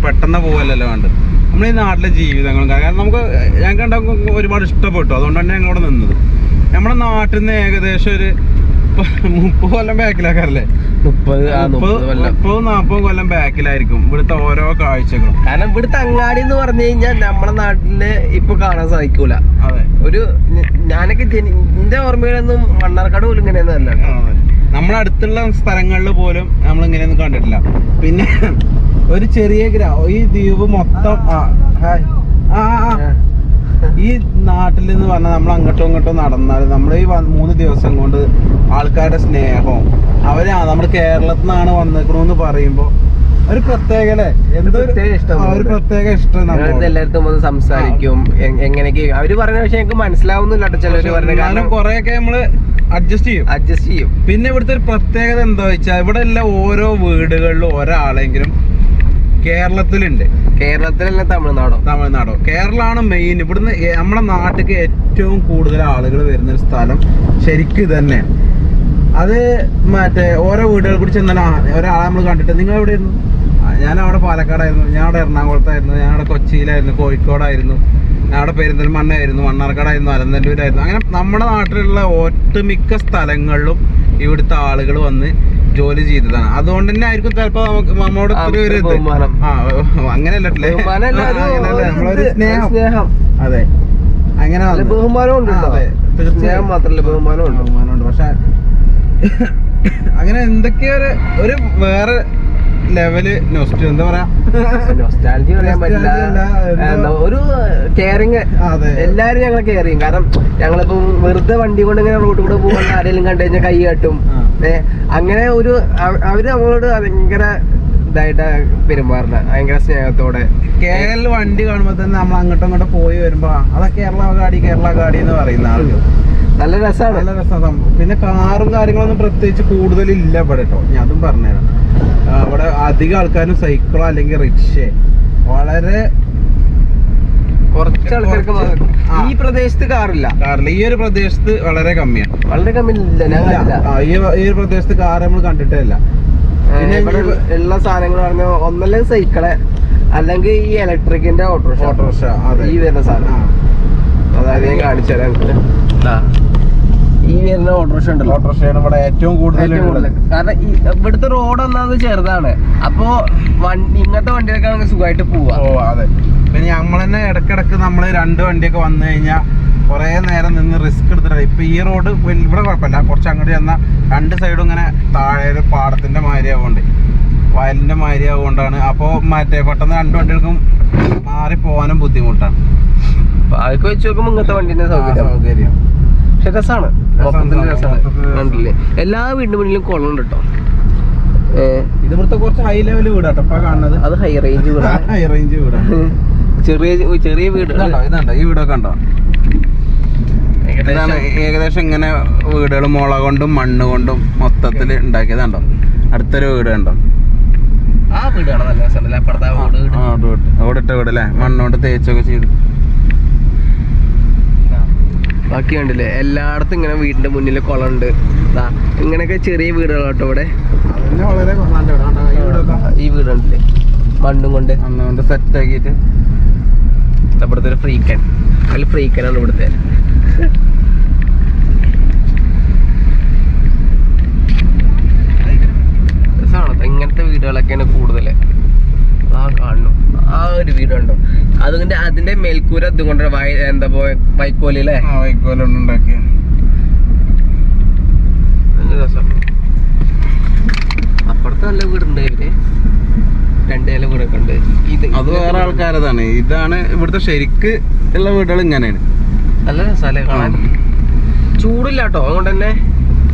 [SPEAKER 1] പെട്ടെന്ന് പോകലല്ലോ വേണ്ടത്. നമ്മൾ ഈ നാട്ടിലെ ജീവിതങ്ങളും കാരണം നമുക്ക് ഞങ്ങൾക്ക് ഉണ്ടാകുമ്പോൾ ഒരുപാട് ഇഷ്ടപ്പെട്ടു. അതുകൊണ്ടാണ് ഞങ്ങൾ അവിടെ നിന്നത്. നമ്മുടെ നാട്ടിൽ നിന്ന് ഏകദേശം ഒരു 30 കൊല്ലം ബാക്കിലാക്കാറല്ലേ, 30-40 കൊല്ലം ബാക്കിലായിരിക്കും ഇവിടുത്തെ ഓരോ കാഴ്ചകളും.
[SPEAKER 2] കാരണം ഇവിടുത്തെ അങ്ങാടി എന്ന് പറഞ്ഞു കഴിഞ്ഞാൽ നമ്മളെ നാട്ടില് ഇപ്പൊ കാണാൻ സാധിക്കൂല.
[SPEAKER 1] അതെ,
[SPEAKER 2] ഒരു ഞാനൊക്കെ എന്റെ ഓർമ്മയിലൊന്നും മണ്ണാർക്കാട് പോലും ഇങ്ങനെയൊന്നും അല്ല.
[SPEAKER 1] നമ്മളെ അടുത്തുള്ള സ്ഥലങ്ങളിൽ പോലും നമ്മൾ ഇങ്ങനെയൊന്നും കണ്ടിട്ടില്ല. പിന്നെ ഒരു ചെറിയ ഈ ദ്വീപ് മൊത്തം ഈ നാട്ടിൽ എന്ന് പറഞ്ഞാൽ നമ്മൾ അങ്ങോട്ടും ഇങ്ങോട്ടും നടന്നാൽ നമ്മൾ ഈ 3 ദിവസം കൊണ്ട് ആൾക്കാരുടെ സ്നേഹവും നമ്മൾ കേരളത്തിൽ നിന്നാണ് വന്നിരിക്കണമെന്ന് പറയുമ്പോൾ ഒരു പ്രത്യേക ഒരു പ്രത്യേക ഇഷ്ടം.
[SPEAKER 2] എല്ലായിടത്തും വന്ന് സംസാരിക്കും, എങ്ങനെയൊക്കെ അവര് പറയുന്ന പക്ഷെ ഞങ്ങൾക്ക് മനസ്സിലാവുന്നില്ല. ചിലവര് പറഞ്ഞ കാരണം
[SPEAKER 1] കുറെയൊക്കെ നമ്മള് അഡ്ജസ്റ്റ് ചെയ്യും. പിന്നെ ഇവിടുത്തെ ഒരു പ്രത്യേകത എന്താ വെച്ചാൽ ഇവിടെ എല്ലാം ഓരോ വീടുകളിലും ഒരാളെങ്കിലും കേരളത്തിലുണ്ട്.
[SPEAKER 2] കേരളത്തിലല്ല തമിഴ്നാടോ
[SPEAKER 1] കേരളമാണ് മെയിൻ. ഇവിടുന്ന് നമ്മുടെ നാട്ടിലേക്ക് ഏറ്റവും കൂടുതൽ ആളുകൾ വരുന്ന ഒരു സ്ഥലം ശരിക്കും ഇത് തന്നെയാണ്. അത് മറ്റേ ഓരോ വീടുകളിൽ കൂടി ചെന്നാൽ ഒരാളെ നമ്മൾ കണ്ടിട്ട് നിങ്ങൾ എവിടെയായിരുന്നു? ഞാൻ അവിടെ പാലക്കാടായിരുന്നു, ഞാൻ അവിടെ എറണാകുളത്തായിരുന്നു, ഞാൻ അവിടെ കൊച്ചിയിലായിരുന്നു, കോഴിക്കോടായിരുന്നു, ഞാൻ അവിടെ പെരിന്തൽമണ്ണയായിരുന്നു, മണ്ണാർക്കാടായിരുന്നു, അലനല്ലൂരായിരുന്നു. അങ്ങനെ നമ്മുടെ നാട്ടിലുള്ള ഒട്ടുമിക്ക സ്ഥലങ്ങളിലും ഇവിടുത്തെ ആളുകൾ വന്ന് ജോലി ചെയ്തതാണ്. അതുകൊണ്ട് തന്നെ ആയിരിക്കും ചിലപ്പോ നമ്മളോട് ഒരു അങ്ങനെയല്ലേ നമ്മളൊരു സ്നേഹം. അതെ, അങ്ങനെ
[SPEAKER 2] ബഹുമാനമുണ്ട്. തീർച്ചയായും മാത്രമല്ല
[SPEAKER 1] ബഹുമാനമുണ്ട്. പക്ഷെ അങ്ങനെ എന്തൊക്കെയോ ഒരു വേറെ ലെവല് എന്താ പറയാ,
[SPEAKER 2] ഒരു കെയറിങ്. എല്ലാരും ഞങ്ങളെ കെയർ ചെയ്യും. കാരണം ഞങ്ങളിപ്പോ വെറുതെ വണ്ടി കൊണ്ട് ഇങ്ങനെ റോഡിൽ കൂടെ പോകുന്ന ആരെങ്കിലും കണ്ടു കഴിഞ്ഞാൽ കൈ കാട്ടും. അങ്ങനെ അവര് നമ്മളോട് ഭയങ്കര ഇതായിട്ട് പെരുമാറുന്ന, ഭയങ്കര സ്നേഹത്തോടെ.
[SPEAKER 1] കേരള വണ്ടി കാണുമ്പോ തന്നെ നമ്മൾ അങ്ങോട്ടും ഇങ്ങോട്ടും പോയി വരുമ്പോ അതാ കേരള ഗാഡി എന്ന് പറയുന്ന ആളുകൾ.
[SPEAKER 2] നല്ല രസമാണ്.
[SPEAKER 1] നല്ല രസം. പിന്നെ കാറും കാര്യങ്ങളൊന്നും പ്രത്യേകിച്ച് കൂടുതലില്ല ഇവിടെ കേട്ടോ. ഞാൻ അതും പറഞ്ഞുതരാം. ഇവിടെ അധികം ആൾക്കാരും സൈക്കിളോ അല്ലെങ്കിൽ റിക്ഷ വളരെ
[SPEAKER 2] കുറച്ച് ആൾക്കാർക്ക് ഈ പ്രദേശത്ത് കാറില്ല.
[SPEAKER 1] ഈ ഒരു പ്രദേശത്ത് വളരെ കമ്മിയാണ്.
[SPEAKER 2] വളരെ കമ്മിയില്ല.
[SPEAKER 1] ഈ ഒരു പ്രദേശത്ത് കാർ നമ്മൾ കണ്ടിട്ടേ ഇല്ല.
[SPEAKER 2] പിന്നെ ഉള്ള സാധനങ്ങൾ പറഞ്ഞ ഒന്നല്ലെങ്കിൽ സൈക്കിള് അല്ലെങ്കിൽ ഈ ഇലക്ട്രിക്കിന്റെ ഓട്ടോറിക്ഷ ഈ വരുന്ന സാധനം. അതായത് ഞാൻ കാണിച്ചു തരാം. ഈ വരുന്ന ഓട്ടോറിക്ഷ ഉണ്ടല്ലോ,
[SPEAKER 1] ഓട്ടോറിക്ഷയാണ് ഇവിടെ ഏറ്റവും കൂടുതൽ.
[SPEAKER 2] കാരണം ഇവിടുത്തെ റോഡ് ഒന്നാമത് ചെറുതാണ്. അപ്പോ ഇങ്ങനത്തെ വണ്ടികൾക്കാണെങ്കിൽ സുഖമായിട്ട് പോവാ.
[SPEAKER 1] അതെ. പിന്നെ നമ്മൾ തന്നെ ഇടക്കിടക്ക് നമ്മൾ 2 വണ്ടിയൊക്കെ വന്നു കഴിഞ്ഞാൽ കുറെ നേരം നിന്ന് റിസ്ക് എടുത്തിട്ട്. ഇപ്പൊ ഈ റോഡ് ഇവിടെ കുഴപ്പമില്ല, കുറച്ച് അങ്ങോട്ട് ചെന്നാൽ 2 സൈഡും ഇങ്ങനെ താഴെ പാടത്തിന്റെ മാതിരി ആവുകൊണ്ട്, വയലിന്റെ മാതിരി ആവുകൊണ്ടാണ്. അപ്പോൾ പെട്ടെന്ന് 2 വണ്ടികൾക്കും മാറി പോകാനും ബുദ്ധിമുട്ടാണ്.
[SPEAKER 2] അതൊക്കെ വെച്ച് നോക്കുമ്പോൾ ഇങ്ങനത്തെ വണ്ടിന്റെ സൗകര്യം. പക്ഷെ രസമാണ്, കണ്ടില്ലേ? എല്ലാ വീടിന്റെ മുന്നിലും കുളം ഉണ്ട് കേട്ടോ.
[SPEAKER 1] ഇത് ഇവിടുത്തെ കുറച്ച് ഹൈ ലെവൽ വീടാട്ടോ ഇപ്പൊ കാണുന്നത്.
[SPEAKER 2] അത് ഹൈ റേഞ്ച് വീടാണ്.
[SPEAKER 1] ഹൈ റേഞ്ച് വീടാണ്.
[SPEAKER 2] ചെറിയ വീട്
[SPEAKER 1] ഇതുണ്ടോ, ഈ വീടൊക്കെ ഉണ്ടോ? ഇതാണ് ഏകദേശം ഇങ്ങനെ വീടുകൾ മുള കൊണ്ടും മണ്ണ് കൊണ്ടും മൊത്തത്തിൽ ഉണ്ടാക്കിയതുണ്ടോ. അടുത്തൊരു വീട് കണ്ടോ?
[SPEAKER 2] ആ വീടാണ് നല്ല രസമല്ലേ?
[SPEAKER 1] ഓടിട്ട വീട് അല്ലേ, മണ്ണോണ്ട് തേച്ചൊക്കെ ചെയ്ത്.
[SPEAKER 2] ബാക്കി കണ്ടില്ലേ, എല്ലായിടത്തും ഇങ്ങനെ വീടിന്റെ മുന്നിൽ കുളമുണ്ട്. ഇങ്ങനെയൊക്കെ ചെറിയ വീടുകളാട്ടോ ഇവിടെ. ഈ വീടുണ്ടല്ലേ, മണ്ണും കൊണ്ട്
[SPEAKER 1] സെറ്റ് ആക്കിയിട്ട്.
[SPEAKER 2] ഇവിടുത്തെ ഒരു ഫ്രീക്കൻ, അതിൽ ഫ്രീക്കനാണ് ഇവിടുത്തെ. രസമാണോ? ഇങ്ങനത്തെ വീടുകളൊക്കെയാണ് കൂടുതൽ. കാണുന്നു ആ ഒരു വീടുണ്ടോ, അതുകൊണ്ട് അതിന്റെ മേൽക്കൂര ഇതും കൊണ്ട് എന്താ വൈക്കോലല്ലേ,
[SPEAKER 1] വൈക്കോലുണ്ടാക്കിയ
[SPEAKER 2] രസം. അപ്പുറത്ത് നല്ല വീടുണ്ട്, ഇവര് 2 നില വീടൊക്കെ ഉണ്ട്.
[SPEAKER 1] അത് വേറെ ആൾക്കാരതാണ്. ഇതാണ് ഇവിടുത്തെ ശരിക്ക് ഉള്ള വീടുകൾ ഇങ്ങനെയാണ്.
[SPEAKER 2] നല്ല രസമല്ലേ കാണാൻ? ചൂടില്ല കേട്ടോ, അതുകൊണ്ട് തന്നെ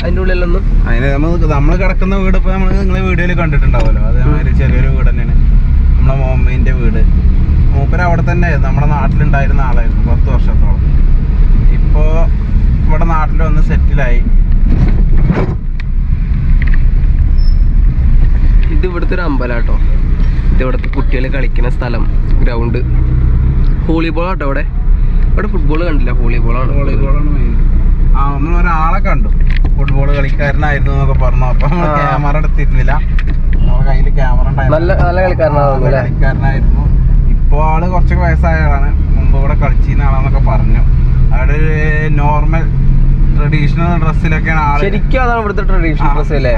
[SPEAKER 2] അതിൻ്റെ ഉള്ളിലൊന്നും.
[SPEAKER 1] അതിന് നമ്മൾ കിടക്കുന്ന വീട് ഇപ്പൊ നമ്മൾ നിങ്ങളെ വീഡിയോയിൽ കണ്ടിട്ടുണ്ടാവുമല്ലോ, അതേമാതിരി ചെറിയൊരു വീട് തന്നെയാണ് നമ്മളെ മോമ്മീൻ്റെ വീട്. മൂപ്പര് അവിടെ തന്നെ നമ്മുടെ നാട്ടിലുണ്ടായിരുന്ന ആളായിരുന്നു 10 വർഷത്തോളം. ഇപ്പോൾ ഇവിടെ നാട്ടിൽ വന്ന് സെറ്റിലായി.
[SPEAKER 2] ഇത് ഇവിടുത്തെ ഒരു അമ്പലാട്ടോ. ഇത് ഇവിടുത്തെ കുട്ടികൾ കളിക്കുന്ന സ്ഥലം, ഗ്രൗണ്ട്. വോളിബോൾ ആട്ടോ ഇവിടെ. ഇവിടെ ഫുട്ബോൾ കണ്ടില്ല, വോളിബോളാണ്.
[SPEAKER 1] മെയിൻ. നമ്മളൊരാളെ കണ്ടു, ഫുട്ബോൾ കളിക്കാരനായിരുന്നു എന്നൊക്കെ പറഞ്ഞു. അപ്പൊ ക്യാമറ എടുത്തിരുന്നില്ല, നമ്മുടെ കയ്യിൽ ക്യാമറ
[SPEAKER 2] നല്ല
[SPEAKER 1] കളിക്കാരനായിരുന്നു. ഇപ്പോൾ ആള് കുറച്ചൊക്കെ വയസ്സായ ആളാണ്. മുമ്പ് ഇവിടെ കളിച്ചിരുന്ന ആളാന്നൊക്കെ പറഞ്ഞു. അവിടെ നോർമൽ ട്രഡീഷണൽ ഡ്രസ്സിലൊക്കെയാണ് ആള്.
[SPEAKER 2] ശരിക്കും അതാണ് ഇവിടുത്തെ ട്രഡീഷണൽ ഡ്രസ് അല്ലേ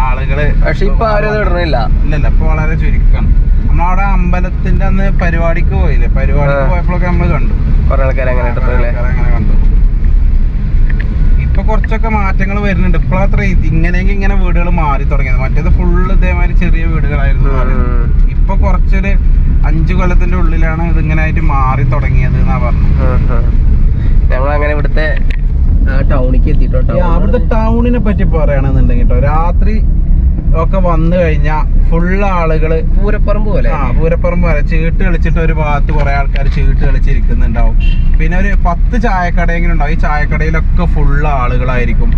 [SPEAKER 1] ആളുകള്.
[SPEAKER 2] പക്ഷെ ഇപ്പൊ ആരും ഇടണില്ല.
[SPEAKER 1] ഇല്ലല്ല, ഇപ്പൊ വളരെ ചുരുക്കാണ്. നമ്മളവിടെ അമ്പലത്തിന്റെ അന്ന് പരിപാടിക്ക് പോയില്ലേ, പരിപാടിക്ക് പോയപ്പോഴൊക്കെ നമ്മൾ കണ്ടു
[SPEAKER 2] കുറെ ആൾക്കാർ അങ്ങനെ
[SPEAKER 1] കണ്ടു. ഇപ്പൊ കുറച്ചൊക്കെ മാറ്റങ്ങൾ വരുന്നുണ്ട്. ഇപ്പോഴത്ര ഇങ്ങനെയെങ്കിൽ ഇങ്ങനെ വീടുകൾ മാറി തുടങ്ങിയത്. മറ്റേത് ഫുള്ള് ഇതേമാതിരി ചെറിയ വീടുകളായിരുന്നു. ഇപ്പൊ കുറച്ചൊരു 5 കൊല്ലത്തിന്റെ ഉള്ളിലാണ് ഇതിങ്ങനെ ആയിട്ട് മാറി തുടങ്ങിയത് എന്നാ പറഞ്ഞു.
[SPEAKER 2] ഞങ്ങൾ അങ്ങനെ ഇവിടുത്തെ ടൗണിലേക്ക് എത്തിയിട്ടോ.
[SPEAKER 1] അവിടുത്തെ ടൗണിനെ പറ്റി പറയുകയാണെന്നുണ്ടെങ്കിൽ കേട്ടോ, രാത്രി ഒക്കെ വന്നു കഴിഞ്ഞാൽ ഫുള്ള് ആളുകള്
[SPEAKER 2] പൂരപ്പറമ്പ് പോലെ.
[SPEAKER 1] പൂരപ്പറമ്പ് പോലെ ചീട്ട് കളിച്ചിട്ട് ഒരു ഭാഗത്ത് കുറെ ആൾക്കാർ ചീട്ട് കളിച്ചിരിക്കുന്നുണ്ടാവും. പിന്നെ ഒരു 10 ചായക്കടയെങ്കിലും ഉണ്ടാവും. ഈ ചായക്കടയിലൊക്കെ ഫുള്ള് ആളുകളായിരിക്കും.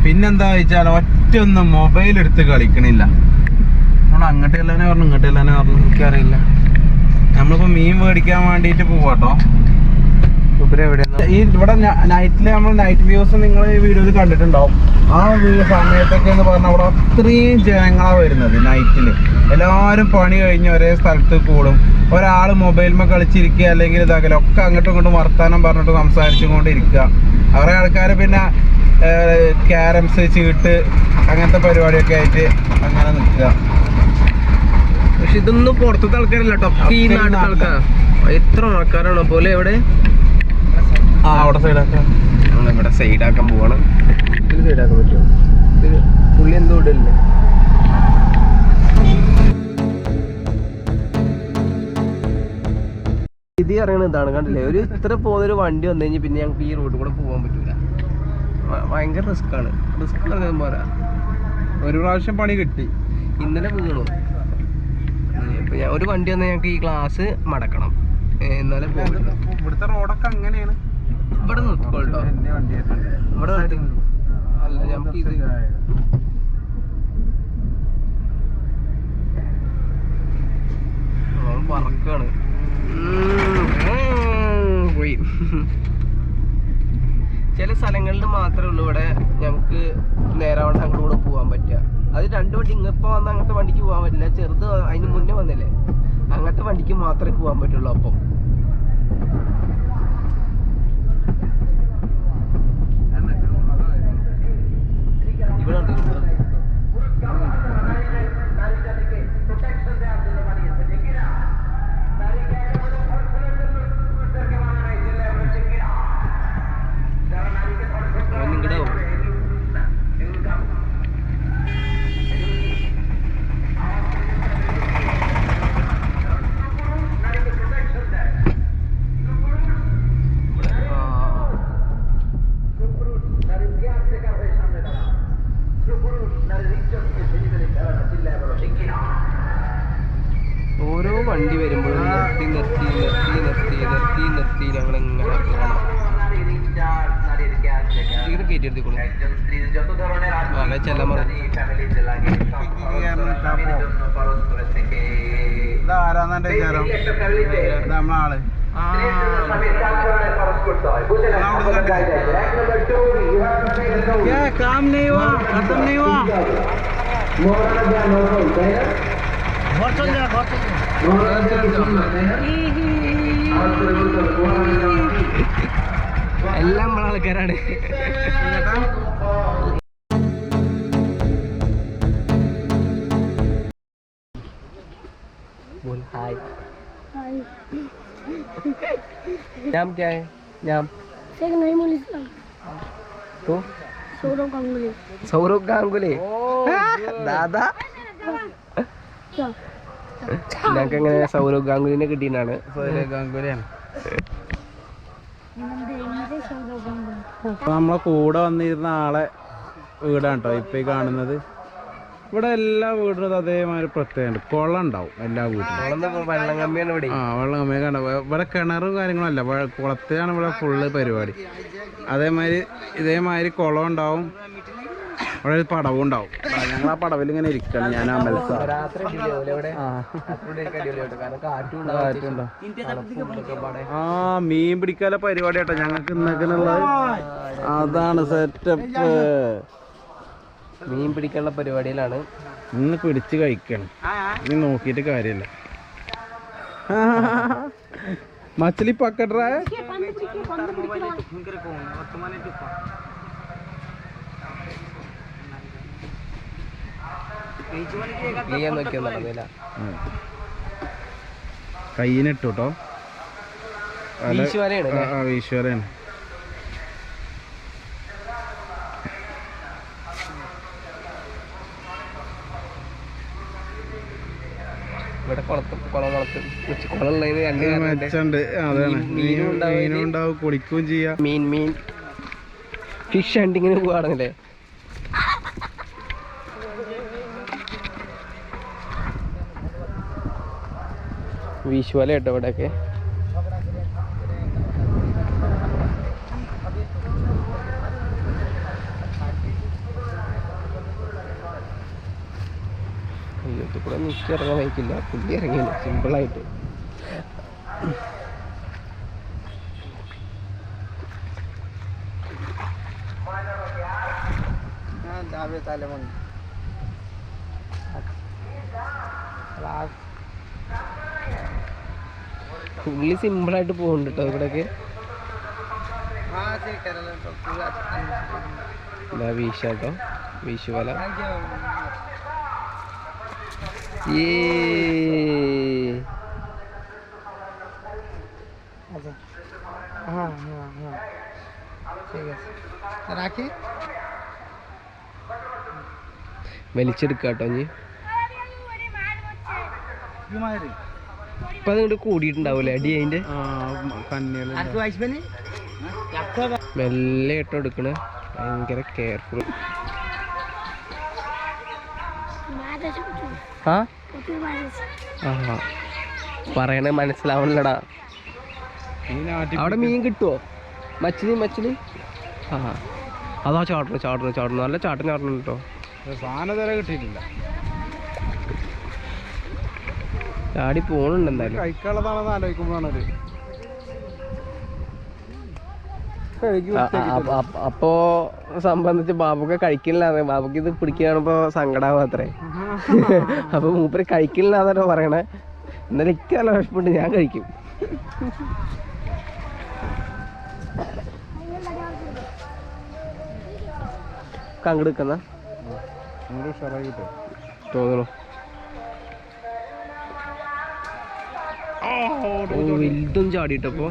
[SPEAKER 1] പിന്നെന്താ വെച്ചാൽ ഒറ്റൊന്നും മൊബൈൽ എടുത്ത് കളിക്കണില്ല. നമ്മൾ അങ്ങോട്ട് എല്ലാനെ പറഞ്ഞു, ഇങ്ങോട്ട് എല്ലാനെ പറഞ്ഞു,
[SPEAKER 2] എനിക്കറിയില്ല.
[SPEAKER 1] നമ്മളിപ്പോ മീൻ മേടിക്കാൻ വേണ്ടിയിട്ട് പോവാട്ടോ. ഈ ഇവിടെ നൈറ്റില് നമ്മൾ നൈറ്റ് വ്യൂസ് നിങ്ങൾ ഈ വീഡിയോയിൽ കണ്ടിട്ടുണ്ടാവും. ആ സമയത്തൊക്കെ എന്ന് പറഞ്ഞാൽ അവിടെ അത്രയും ജനങ്ങളാ വരുന്നത്. നൈറ്റില് എല്ലാവരും പണി കഴിഞ്ഞ് ഒരേ സ്ഥലത്ത് കൂടും. ഒരാൾ മൊബൈലിൽ കളിച്ചിരിക്കുക അല്ലെങ്കിൽ ഇതാക്കല ഒക്കെ അങ്ങോട്ടും ഇങ്ങോട്ടും വർത്താനം പറഞ്ഞിട്ട് സംസാരിച്ചും കൊണ്ടിരിക്കുക. കുറേ ആൾക്കാർ പിന്നെ ക്യാരംസ് ചീട്ട് അങ്ങനത്തെ പരിപാടിയൊക്കെ ആയിട്ട് അങ്ങനെ നിൽക്കുക.
[SPEAKER 2] പക്ഷെ ഇതൊന്നും പുറത്തത്തെ ആൾക്കാരല്ല കേട്ടോ, ഈ നാട്ടിലെ ആൾക്കാർ. എത്ര ആൾക്കാരാണോ പോലെ എവിടെ
[SPEAKER 1] അവിടെ സൈഡാക്കാം.
[SPEAKER 2] നമ്മളിവിടെ സൈഡാക്കാൻ പോവാണ്. ഇത് സൈഡാക്കാൻ പറ്റുമോ? ഇത് പുള്ളി എന്തോ ഇടല്ലേ. ഇത് അറിയണത് ഇതാണ്, കണ്ടില്ലേ? ഒരു ഇത്ര പോകുന്നൊരു വണ്ടി വന്നു കഴിഞ്ഞാൽ പിന്നെ ഞങ്ങൾക്ക് ഈ റോഡിൽ കൂടെ പോകാൻ പറ്റൂല. ഭയങ്കര റിസ്ക്കാണ്. റിസ്ക് പറയാൻ പോരാ,
[SPEAKER 1] ഒരു പ്രാവശ്യം പണി കിട്ടി.
[SPEAKER 2] ഇന്നലെ വീണു. ഇപ്പൊ ഞാൻ ഒരു വണ്ടി വന്നാൽ ഞങ്ങൾക്ക് ഈ ഗ്ലാസ് മടക്കണം, എന്നാലേ പോകും.
[SPEAKER 1] ഇവിടുത്തെ റോഡൊക്കെ അങ്ങനെയാണ്.
[SPEAKER 2] ഇവിടെ നിർത്തിക്കോളൂ. കേട്ടോ. ഇവിടെ അല്ല നമുക്ക് ഇത് പറക്കാണ്. പോയി. ചില സ്ഥലങ്ങളിൽ മാത്രമേ ഉള്ളൂ ഇവിടെ ഞങ്ങൾക്ക് നേരാവണ്ണം അങ്ങോട്ട് കൂടെ പോകാൻ പറ്റുക. അത് 2 വണ്ടി ഇങ്ങിപ്പോൾ വന്ന അങ്ങനത്തെ വണ്ടിക്ക് പോകാൻ പറ്റില്ല. ചെറുത് അതിന് മുന്നേ വന്നില്ലേ, അങ്ങനത്തെ വണ്ടിക്ക് മാത്രമേ പോകാൻ പറ്റുള്ളൂ. അപ്പം ഇവിടെ ഉണ്ട്. ഓരോ വണ്ടി വരുമ്പോഴും നിർത്തി നിർത്തി നിർത്തി നിർത്തി നിർത്തി നിർത്തി ഞങ്ങളിങ്ങനെ പോകണം. ഇത് കയറ്റിയെടുത്തിക്കോളൂ. അതെ ചെല്ലാൻ പറഞ്ഞു.
[SPEAKER 1] ഇതാരാന്നെ വിചാരം? നമ്മളാള് काम नहीं हुआ, खत्म नहीं हुआ.
[SPEAKER 2] എല്ലാം നമ്മളെ ആൾക്കാരാണ്. हाय. नाम क्या है? नाम
[SPEAKER 5] शेख नईमुल इस्लाम.
[SPEAKER 2] तो
[SPEAKER 5] सौरव गांगुली.
[SPEAKER 2] सौरव गांगुली. दादा ഞങ്ങൾക്ക് എങ്ങനെ സൗരവ് ഗാംഗുലിനെ കിട്ടിയാണ്.
[SPEAKER 1] സൗരവ് ഗാംഗുലിയാണ്. നമ്മളെ കൂടെ വന്നിരുന്ന ആളെ വീടാണ് കേട്ടോ ഇപ്പൊ ഈ കാണുന്നത്. ഇവിടെ എല്ലാ വീടിനും അതേമാതിരി പ്രത്യേകത കുളം ഉണ്ടാവും എല്ലാ വീട്ടിലും.
[SPEAKER 2] വെള്ളം കമ്മിയാണ് ഇവിടെ.
[SPEAKER 1] വെള്ളം കമ്മിയാണ് കണ്ടോ. ഇവിടെ കിണറും കാര്യങ്ങളല്ല, കുളത്തിലാണ് ഇവിടെ ഫുള്ള് പരിപാടി. ഇതേമാതിരി കുളം ഉണ്ടാവും, അവിടെ ഒരു പടവും ഉണ്ടാവും. ഞങ്ങൾ ആ പടവിൽ ഇങ്ങനെ ഇരിക്കണം. ഞാൻ മീൻ പിടിക്കാനുള്ള പരിപാടി കേട്ടോ ഞങ്ങൾക്ക് ഇന്നൊക്കെയുള്ളത്. അതാണ് സെറ്റപ്പ്.
[SPEAKER 2] മീൻ പിടിക്കാനുള്ള പരിപാടിയിലാണ്.
[SPEAKER 1] ഇന്ന് പിടിച്ച് കഴിക്കണം. ഇനി നോക്കിയിട്ട് കാര്യമില്ല. മച്ചലി പക്കട്രാ. കയ്യിനിട്ടു കേട്ടോ. വീശുവലയാണ്.
[SPEAKER 2] ഇവിടെ കുളമുള്ളതിന്
[SPEAKER 1] മെച്ചുണ്ട്. അതാണ് മീനും ഉണ്ടാവും, കുളിക്കുകയും ചെയ്യാം.
[SPEAKER 2] മീൻ ഫിഷ് ഹണ്ടിങ്ങിന് പോവാണെന്നല്ലേ. വീശുവല കേട്ടോ ഇവിടെയൊക്കെ. അയ്യത്ത് കൂടെ നിശ്ചയം ഇറങ്ങാൻ വഹിക്കില്ല. പുള്ളി ഇറങ്ങിയില്ല സിമ്പിളായിട്ട്. പുള്ളി സിമ്പിളായിട്ട് പോകുന്നുണ്ട് കേട്ടോ ഇവിടെയൊക്കെ. ഇതാ വീശ കേട്ടോ, വീശുവല. വലിച്ചെടുക്കാട്ടോ ഇനി. ഇപ്പൊ അതുകൊണ്ട് കൂടിയിട്ടുണ്ടാവൂലേ അടി അതിന്റെ. മെല്ലെ ഇട്ടോ എടുക്കണേ, ഭയങ്കര കെയർഫുൾ. പറയണ മനസ്സിലാവണല്ലടാ. അവിടെ മീൻ കിട്ടുവോ? മച്ചിലി ആ അതാ ചാടണം നല്ല ചാട്ടം ചാടണം കേട്ടോ.
[SPEAKER 1] സാധനം തര കിട്ടിയിട്ടില്ല.
[SPEAKER 2] ചാടി പോണുണ്ട് എന്തായാലും.
[SPEAKER 1] കഴിക്കാനുള്ളതാണെന്ന് ആലോചിക്കുമ്പോഴാണ് ഒരു
[SPEAKER 2] അപ്പോ സംബന്ധിച്ച് ബാബുക്ക് കഴിക്കില്ലാതെ ബാബുക്ക് ഇത് പിടിക്കുകയാണിപ്പോ സങ്കടാവും അത്രേ. അപ്പൊ മൂപ്പര് കഴിക്കില്ലാന്നോ പറയണേ. എന്നാലും എനിക്ക് നല്ല വിഷമുണ്ട്, ഞാൻ കഴിക്കും. കങ്കെടുക്കുന്ന തോന്നണു വലുതും ചാടിയിട്ടപ്പോ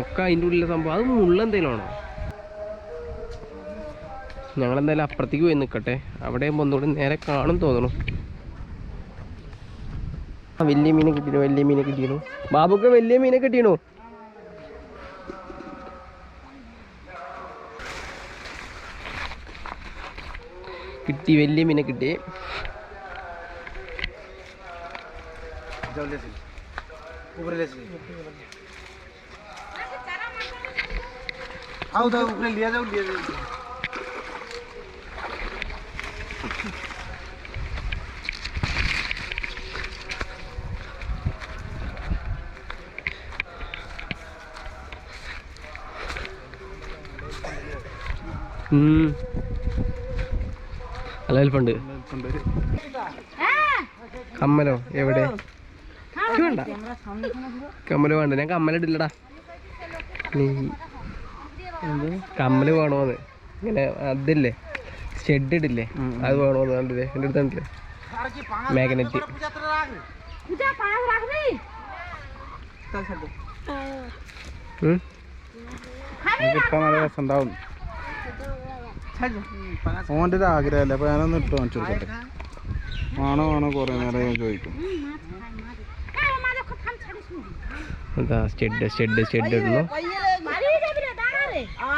[SPEAKER 2] ഒക്കെ അതിൻ്റെ ഉള്ളിലെ സംഭവം. അത് മുള്ളെന്തേലും ആണോ? ഞങ്ങളെന്തായാലും അപ്പുറത്തേക്ക് പോയി നിൽക്കട്ടെ. അവിടെ ഒന്നുകൂടി നേരെ കാണും തോന്നണു. വലിയ മീനെ കിട്ടിയണു ബാബുക്ക് വലിയ മീനെ കിട്ടിയണു. വലിയ മീനെ കിട്ടി. നല്ല വലിപ്പുണ്ട്. കമ്മലോ എവിടെ? വേണ്ട കമ്മല് വേണ്ട, ഞാൻ കമ്മലിടില്ലടാ. കമ്മല് വേണോന്ന് ഇങ്ങനെ അതില്ലേ ഷെഡ് ഇടില്ലേ അത് വേണോന്ന് കണ്ടില്ലേ എൻ്റെ അടുത്ത് കണ്ടില്ലേ മാഗ്നറ്റ്.
[SPEAKER 1] കിട്ടാൻ നല്ല രസം ഉണ്ടാവും. ഓൻ്റെ ഒരു ആഗ്രഹമല്ലേ, അപ്പൊ ഞാനൊന്ന് ഇട്ട് കാണിച്ചു കൊടുക്കട്ടെ. ആണോ കുറെ നേരം ഞാൻ ചോദിക്കും.
[SPEAKER 2] എന്താ ഷെഡ് ഇടുന്നു.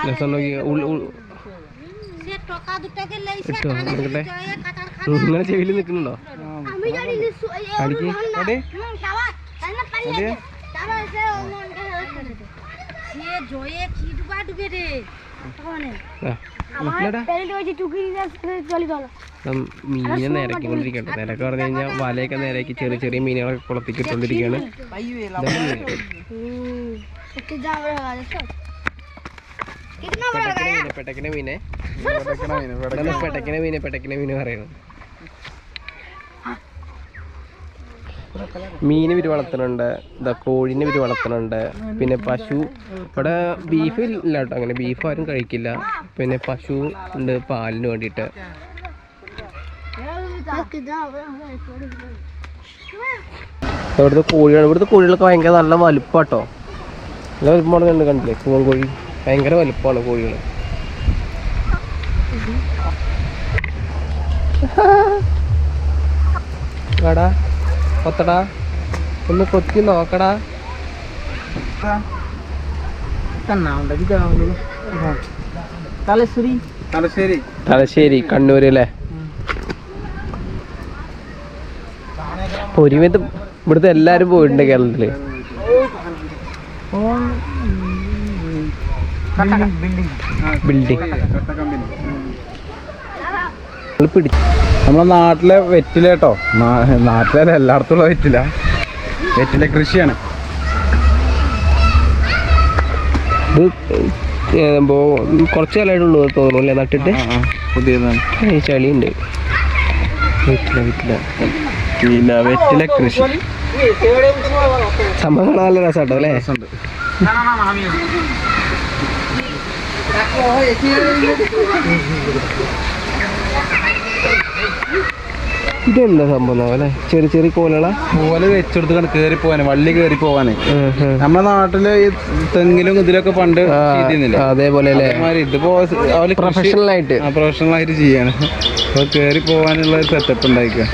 [SPEAKER 2] രസം നോക്കി ഇട്ടോ നോക്കട്ടെ. നിങ്ങളെ ചെവിയിൽ നിൽക്കുന്നുണ്ടോ? മീനെ നേരക്കിക്കൊണ്ടിരിക്കട്ടെ. നേരൊക്കെ പറഞ്ഞു കഴിഞ്ഞാൽ വലയൊക്കെ നേരേക്ക് ചെറിയ ചെറിയ മീനുകളൊക്കെ കുളത്തേക്ക് ഇട്ടുകൊണ്ടിരിക്കുകയാണ്. പെട്ടക്കിന മീനെ പറയുന്നു. മീന് ഇവര് വളർത്തുന്നുണ്ട്, കോഴിനെ ഇവര് വളർത്തുന്നുണ്ട്. പിന്നെ പശു ഇവിടെ ബീഫ് ഇല്ല കേട്ടോ, അങ്ങനെ ബീഫ് ആരും കഴിക്കില്ല. പിന്നെ പശു ഉണ്ട് പാലിന് വേണ്ടിയിട്ട്. ഇവിടുത്തെ കോഴികളൊക്കെ ഭയങ്കര നല്ല വലുപ്പാട്ടോ. നല്ല വലുപ്പമാണ് കണ്ടില്ലേ? പൂവൻ കോഴി ഭയങ്കര വലുപ്പമാണ് കോഴികൾ. എടാ കൊത്തടാ, ഒന്ന് കൊത്തി നോക്കടാ. തലശ്ശേരി കണ്ണൂര് അല്ലേ? ഒരുവിധ ഇവിടുത്തെ എല്ലാരും പോയിട്ടുണ്ട് കേരളത്തില്. ബിൽഡിംഗ്
[SPEAKER 1] നമ്മളെ നാട്ടിലെ വെറ്റില കേട്ടോ. നാട്ടിലെ എല്ലായിടത്തുള്ള വെറ്റില കൃഷിയാണ്.
[SPEAKER 2] ഇത് കുറച്ച് കാലമായിട്ടുള്ളൂ തോന്നുന്നു അല്ലേ നട്ടിട്ട്?
[SPEAKER 1] പുതിയതാണ്.
[SPEAKER 2] ചളിയുണ്ട്.
[SPEAKER 1] വെറ്റില കൃഷി
[SPEAKER 2] സംഭവം കാണാൻ നല്ല രസമാട്ടോ അല്ലേ? ഇതെന്താ സംഭവം അല്ലേ? ചെറിയ ചെറിയ കോലകള
[SPEAKER 1] പോലെ വെച്ചെടുത്ത് കയറി പോവാന്, വള്ളി കയറി പോവാന്. നമ്മുടെ നാട്ടില് ഈ തെങ്ങിലും ഇതിലൊക്കെ പണ്ട്
[SPEAKER 2] അതേപോലെ
[SPEAKER 1] ഇതിപ്പോ
[SPEAKER 2] പ്രൊഫഷണൽ
[SPEAKER 1] ആയിട്ട് ചെയ്യാണ്. അപ്പൊ കയറി പോവാനുള്ള ഒരു സെറ്റപ്പ് ഉണ്ടായിക്കുക.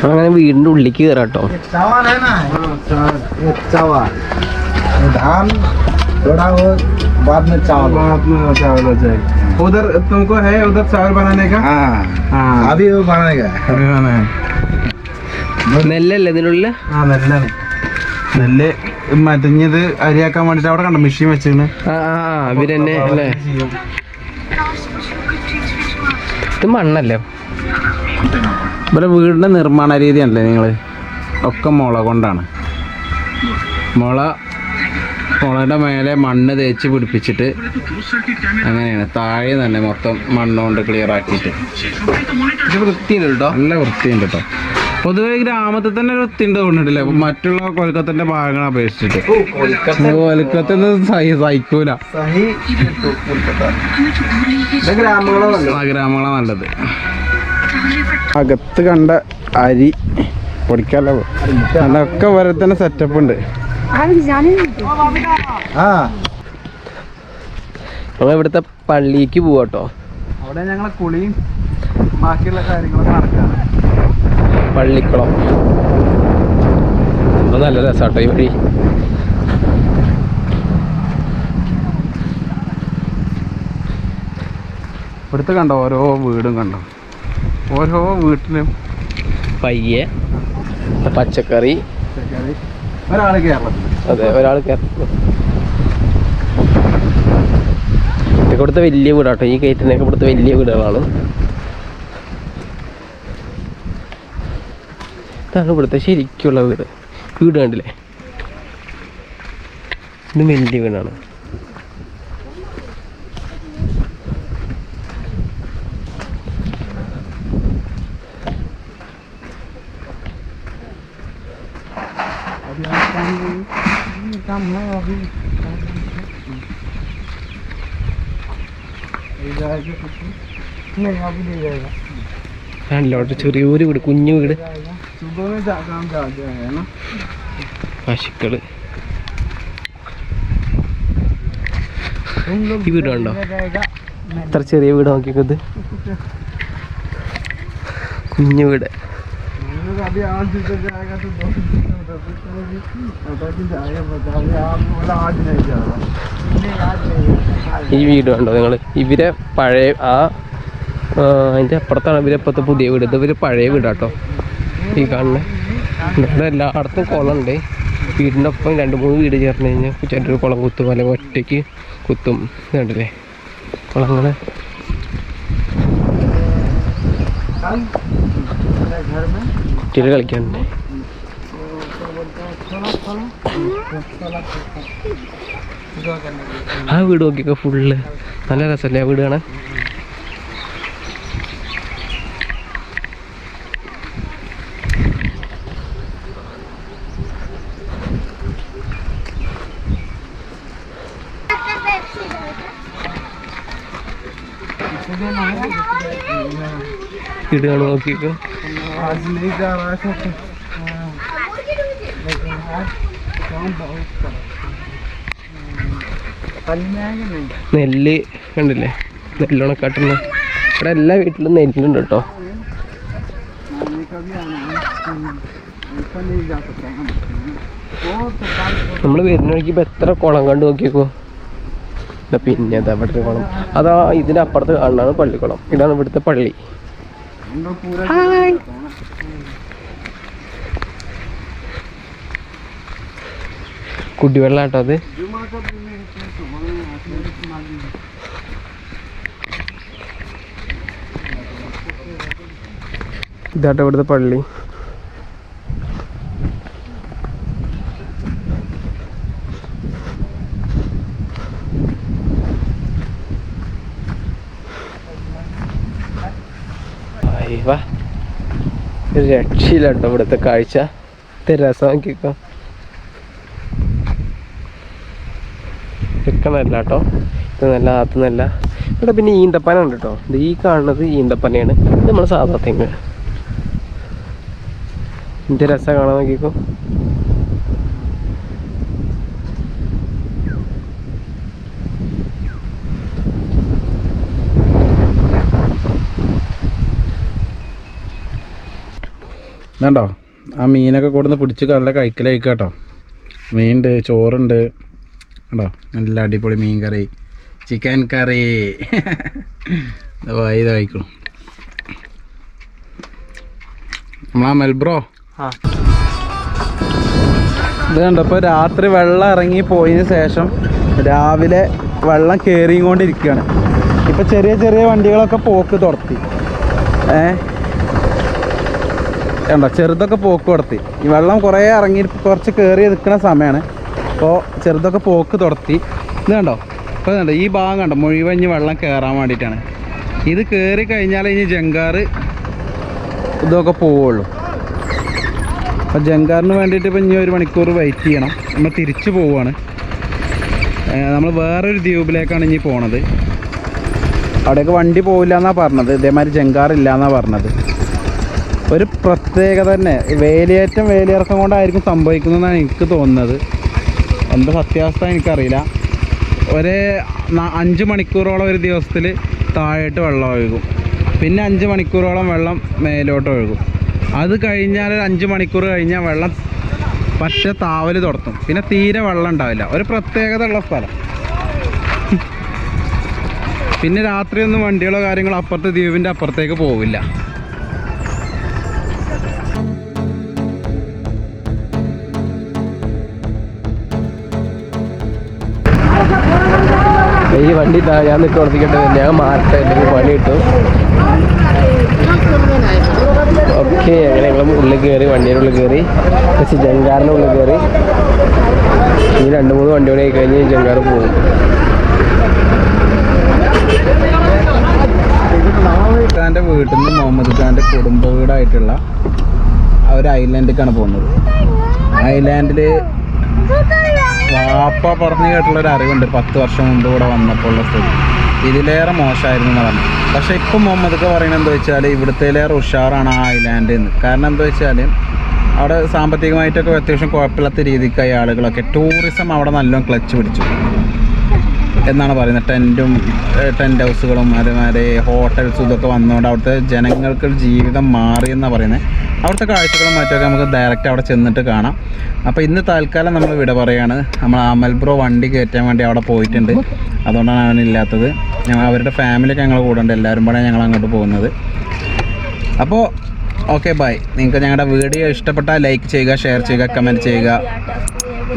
[SPEAKER 2] അങ്ങനെ വീടിന്റെ ഉള്ളിലേക്ക് കയറാട്ടോ.
[SPEAKER 1] उधर तुमको है उधर चावल बनाने का? हाँ अभी वो बनाने का है.
[SPEAKER 2] നെല്ലല്ലേ ഇതിനുള്ളിൽ?
[SPEAKER 1] നെല്ലാണ്. നെല്ല് മറ്റഞ്ഞത് അരിയാക്കാൻ വേണ്ടിട്ട് അവിടെ കണ്ടോ മെഷീൻ വെച്ചിരുന്നു.
[SPEAKER 2] അവരെന്നെ അല്ലേ? ഇത് മണ്ണല്ലേ?
[SPEAKER 1] ഇവിടെ വീടിന്റെ നിർമ്മാണ രീതി അല്ലേ നിങ്ങള് ഒക്കെ മുള കൊണ്ടാണ്. മുളയുടെ മേലെ മണ്ണ് തേച്ച് പിടിപ്പിച്ചിട്ട് അങ്ങനെയാണ്. താഴെ തന്നെ മൊത്തം മണ്ണുകൊണ്ട് ക്ലിയർ ആക്കിയിട്ട്
[SPEAKER 2] ഇത് വൃത്തിയുണ്ട് കേട്ടോ,
[SPEAKER 1] നല്ല വൃത്തിയുണ്ട് കേട്ടോ. പൊതുവെ ഗ്രാമത്തിൽ തന്നെ ഒരു വൃത്തിയുണ്ട് തോന്നിട്ടില്ലേ മറ്റുള്ള കൊൽക്കത്തന്റെ ഭാഗങ്ങളെ അപേക്ഷിച്ചിട്ട്. കൊൽക്കത്ത സഹിക്കൂല, ഗ്രാമങ്ങളാ നല്ലത്. അകത്ത് കണ്ട അരി പൊടിക്കാല്ലോ, അതൊക്കെ വരെ തന്നെ സെറ്റപ്പ് ഉണ്ട്.
[SPEAKER 2] നമ്മൾ ഇവിടുത്തെ പള്ളിക്ക് പോവാട്ടോ.
[SPEAKER 1] അവിടെ ഞങ്ങളെ കുളിയും ബാക്കിയുള്ള കാര്യങ്ങളൊക്കെ നടക്കാണ്.
[SPEAKER 2] പള്ളിക്കുളം അപ്പോൾ നല്ല രസമാട്ടോ ഈ വഴി.
[SPEAKER 1] ഇവിടുത്തെ കണ്ടോ ഓരോ വീടും കണ്ടോ, ഓരോ വീട്ടിലും
[SPEAKER 2] പയ്യെ പച്ചക്കറി.
[SPEAKER 1] ഒരാൾ കേരളത്തിൽ,
[SPEAKER 2] അതെ, ഒരാൾ കേരളത്തിൽ. ഇതൊക്കെ ഇവിടുത്തെ വലിയ വീടാട്ടോ, ഈ കയറ്റുന്നതൊക്കെ ഇവിടുത്തെ വലിയ വീടുകളാണ്. ഇതാണ് ഇവിടുത്തെ ശരിക്കുള്ള വീട്. വീട് കണ്ടില്ലേ, ഇത് വലിയ വീടാണ്. ചെറിയൊരു വീട്, കുഞ്ഞു വീട്, പശുക്കള്. ഈ വീട് കണ്ടോ, എത്ര ചെറിയ വീട് നോക്കിയത്, കുഞ്ഞു വീട്. ഈ വീട് കണ്ടോ നിങ്ങൾ, ഇവരെ പഴയ അതിൻ്റെ അപ്പുറത്താണ് ഇവരെ ഇപ്പോഴത്തെ പുതിയ വീട്. ഇത് ഇവര് പഴയ വീടാട്ടോ ഈ കാണുന്നത്. ഇവിടെ എല്ലായിടത്തും കുളമുണ്ട്. വീടിൻ്റെ ഒപ്പം 2-3 വീട് ചേർന്ന് കഴിഞ്ഞാൽ ചെറിയൊരു കുളം കുത്തും, അല്ലെങ്കിൽ ഒറ്റയ്ക്ക് കുത്തും. ഇതുണ്ടല്ലേ കുളങ്ങൾ. കുട്ടികൾ കളിക്കാനുണ്ട്. ആ വീട് നോക്കിയൊക്കെ ഫുള്ള് നല്ല രസമല്ലേ ആ വീട് കാണാൻ. വീട് കാണാൻ നോക്കിയൊക്കെ നെല്ല് കണ്ടില്ലേ, നെല്ലുണക്കാട്ടുന്ന. ഇവിടെ എല്ലാ വീട്ടിലും നെല്ലുണ്ട് കേട്ടോ. നമ്മൾ വരുന്ന വഴിക്ക് ഇപ്പം എത്ര കുളം കണ്ടു നോക്കിയേക്കോ. പിന്നെ അതാ ഇവിടുത്തെ കുളം, അതാ ഇതിൻ്റെ അപ്പുറത്ത് കാണുന്നതാണ് പള്ളിക്കുളം. ഇതാണ് ഇവിടുത്തെ പള്ളി. കുടിവെള്ളം കേട്ടോ അത്. ഇതാട്ടോ ഇവിടുത്തെ പള്ളി. ഒരു രക്ഷയില്ല കേട്ടോ ഇവിടുത്തെ കാഴ്ച. രസം നോക്കിക്കോ. ഇതൊക്കെ കേട്ടോ, ഇത് നല്ല അത് നല്ല. ഇവിടെ പിന്നെ ഈന്തപ്പന ഉണ്ട് കേട്ടോ. ഇത് ഈ കാണുന്നത് ഈന്തപ്പനയാണ്. ഇത് നമ്മൾ സാധാ തെങ്ങ്. ഇതിൻ്റെ രസം കാണാൻ നോക്കിക്കോ.
[SPEAKER 1] ഇതുണ്ടോ ആ മീനൊക്കെ കൊടുന്ന് പിടിച്ച് നല്ല കഴിക്കലായിക്കാം കേട്ടോ. മീനുണ്ട്, ചോറുണ്ട് കേട്ടോ, നല്ല അടിപൊളി മീൻ കറി, ചിക്കൻ കറി. ഇത് കഴിക്കണം. നമ്മളാ മെൽബ്രോ ഇത് കണ്ടപ്പോൾ രാത്രി വെള്ളം ഇറങ്ങി പോയതിന് ശേഷം രാവിലെ വെള്ളം കയറിക്കൊണ്ടിരിക്കുകയാണ്. ഇപ്പോൾ ചെറിയ ചെറിയ വണ്ടികളൊക്കെ പോക്ക് തുടത്തി. കണ്ടോ, ചെറുതൊക്കെ പോക്ക് തുടത്തി. ഈ വെള്ളം കുറേ ഇറങ്ങി കുറച്ച് കയറി നിൽക്കുന്ന സമയമാണ്. അപ്പോൾ ചെറുതൊക്കെ പോക്ക് തുടത്തി. ഇത് കണ്ടോ, ഇപ്പോൾ കണ്ടോ ഈ ഭാഗം കണ്ടോ മുഴുവൻ വെള്ളം കയറാൻ വേണ്ടിയിട്ടാണ്. ഇത് കയറി കഴിഞ്ഞാൽ ഇനി ജങ്കാറ് ഇതൊക്കെ പോവുള്ളൂ. അപ്പോൾ ജങ്കാറിന് വേണ്ടിയിട്ട് ഇപ്പം ഇനി 1 മണിക്കൂർ വെയിറ്റ് ചെയ്യണം. നമ്മൾ തിരിച്ചു പോവുകയാണ്. നമ്മൾ വേറൊരു ദ്വീപിലേക്കാണ് ഇനി പോണത്. അവിടേക്ക് വണ്ടി പോവില്ല എന്നാണ് പറഞ്ഞത്. ഇതേമാതിരി ജങ്കാറില്ല എന്നാണ് പറഞ്ഞത്. ഒരു പ്രത്യേകത തന്നെ, വേലിയിറക്കം കൊണ്ടായിരിക്കും സംഭവിക്കുന്നതെന്നാണ് എനിക്ക് തോന്നുന്നത്. എന്താ സത്യാവസ്ഥ എനിക്കറിയില്ല. 5 മണിക്കൂറോളം ഒരു ദിവസത്തിൽ താഴോട്ട് വെള്ളം ഒഴുകും. പിന്നെ 5 മണിക്കൂറോളം വെള്ളം മേലോട്ട് ഒഴുകും. അത് കഴിഞ്ഞാൽ 5 മണിക്കൂർ കഴിഞ്ഞാൽ വെള്ളം പറ്റ താവൽ തുടത്തും. പിന്നെ തീരെ വെള്ളം ഉണ്ടാവില്ല. ഒരു പ്രത്യേകത ഉള്ള സ്ഥലം. പിന്നെ രാത്രിയൊന്നും വണ്ടികളോ കാര്യങ്ങളോ അപ്പുറത്തെ ദ്വീപിൻ്റെ അപ്പുറത്തേക്ക് പോവില്ല.
[SPEAKER 2] ഈ വണ്ടി ഞാൻ നിൽക്ക് കൊടുത്തിട്ട് ഞാൻ മാറട്ടെ, അല്ലെങ്കിൽ പണി കിട്ടും. ഓക്കെ, അങ്ങനെ ഞങ്ങൾ ഉള്ളിൽ കയറി, വണ്ടിയുടെ ഉള്ളിൽ കയറി, പക്ഷേ ജങ്കാറിൻ്റെ ഉള്ളിൽ കയറി. ഇനി 2-3 വണ്ടി കൂടെ ആയി കഴിഞ്ഞ് ജങ്കാറ് പോകും.
[SPEAKER 1] ഖാൻ്റെ വീട്ടിൽ നിന്ന് മുഹമ്മദ് ഖാൻ്റെ കുടുംബ വീടായിട്ടുള്ള ഒരു ഐലാൻഡിലേക്കാണ് പോകുന്നത്. ഐലാൻഡിൽ വാപ്പ പറഞ്ഞു കേട്ടുള്ളൊരു അറിവുണ്ട്, 10 വർഷം മുമ്പ് ഇവിടെ വന്നപ്പോൾ ഉള്ള സ്ഥിതി ഇതിലേറെ മോശമായിരുന്നു എന്ന് പറഞ്ഞു. പക്ഷേ ഇപ്പം മുഹമ്മദ് പറയുന്നത് എന്താ വെച്ചാൽ ഇവിടുത്തേലേറെ ഉഷാറാണ് ആ ഐലാൻഡ് എന്ന്. കാരണം എന്താ വെച്ചാൽ അവിടെ സാമ്പത്തികമായിട്ടൊക്കെ അത്യാവശ്യം കുഴപ്പമില്ലാത്ത രീതിക്കായി ആളുകളൊക്കെ ടൂറിസം അവിടെ നല്ലോണം ക്ലച്ച് പിടിച്ചു എന്നാണ് പറയുന്നത്. ടെൻറ്റ് ഹൗസുകളും അതേമാതിരി ഹോട്ടൽസും ഇതൊക്കെ വന്നുകൊണ്ട് അവിടുത്തെ ജനങ്ങൾക്ക് ജീവിതം മാറിയെന്നാണ് പറയുന്നത്. അവിടുത്തെ കാഴ്ചകളും മറ്റൊക്കെ നമുക്ക് ഡയറക്റ്റ് അവിടെ ചെന്നിട്ട് കാണാം. അപ്പോൾ ഇന്ന് തൽക്കാലം നമ്മൾ വിട പറയാണ്. നമ്മൾ അമൽ ബ്രോ വണ്ടി കയറ്റാൻ വേണ്ടി അവിടെ പോയിട്ടുണ്ട്. അതുകൊണ്ടാണ് അവനില്ലാത്തത്. അവരുടെ ഫാമിലിയൊക്കെ ഞങ്ങൾ കൂടെ ഉണ്ട്. എല്ലാവരും കൂടെ ഞങ്ങൾ അങ്ങോട്ട് പോകുന്നത്. അപ്പോൾ ഓക്കെ, ബൈ. നിങ്ങൾക്ക് ഞങ്ങളുടെ വീഡിയോ ഇഷ്ടപ്പെട്ടാൽ ലൈക്ക് ചെയ്യുക, ഷെയർ ചെയ്യുക, കമൻറ്റ് ചെയ്യുക.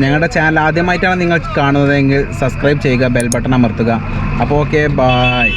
[SPEAKER 1] ഞങ്ങളുടെ ചാനൽ ആദ്യമായിട്ടാണ് നിങ്ങൾ കാണുന്നതെങ്കിൽ സബ്സ്ക്രൈബ് ചെയ്യുക, ബെൽ ബട്ടൺ അമർത്തുക. അപ്പോൾ ഓക്കെ, ബൈ.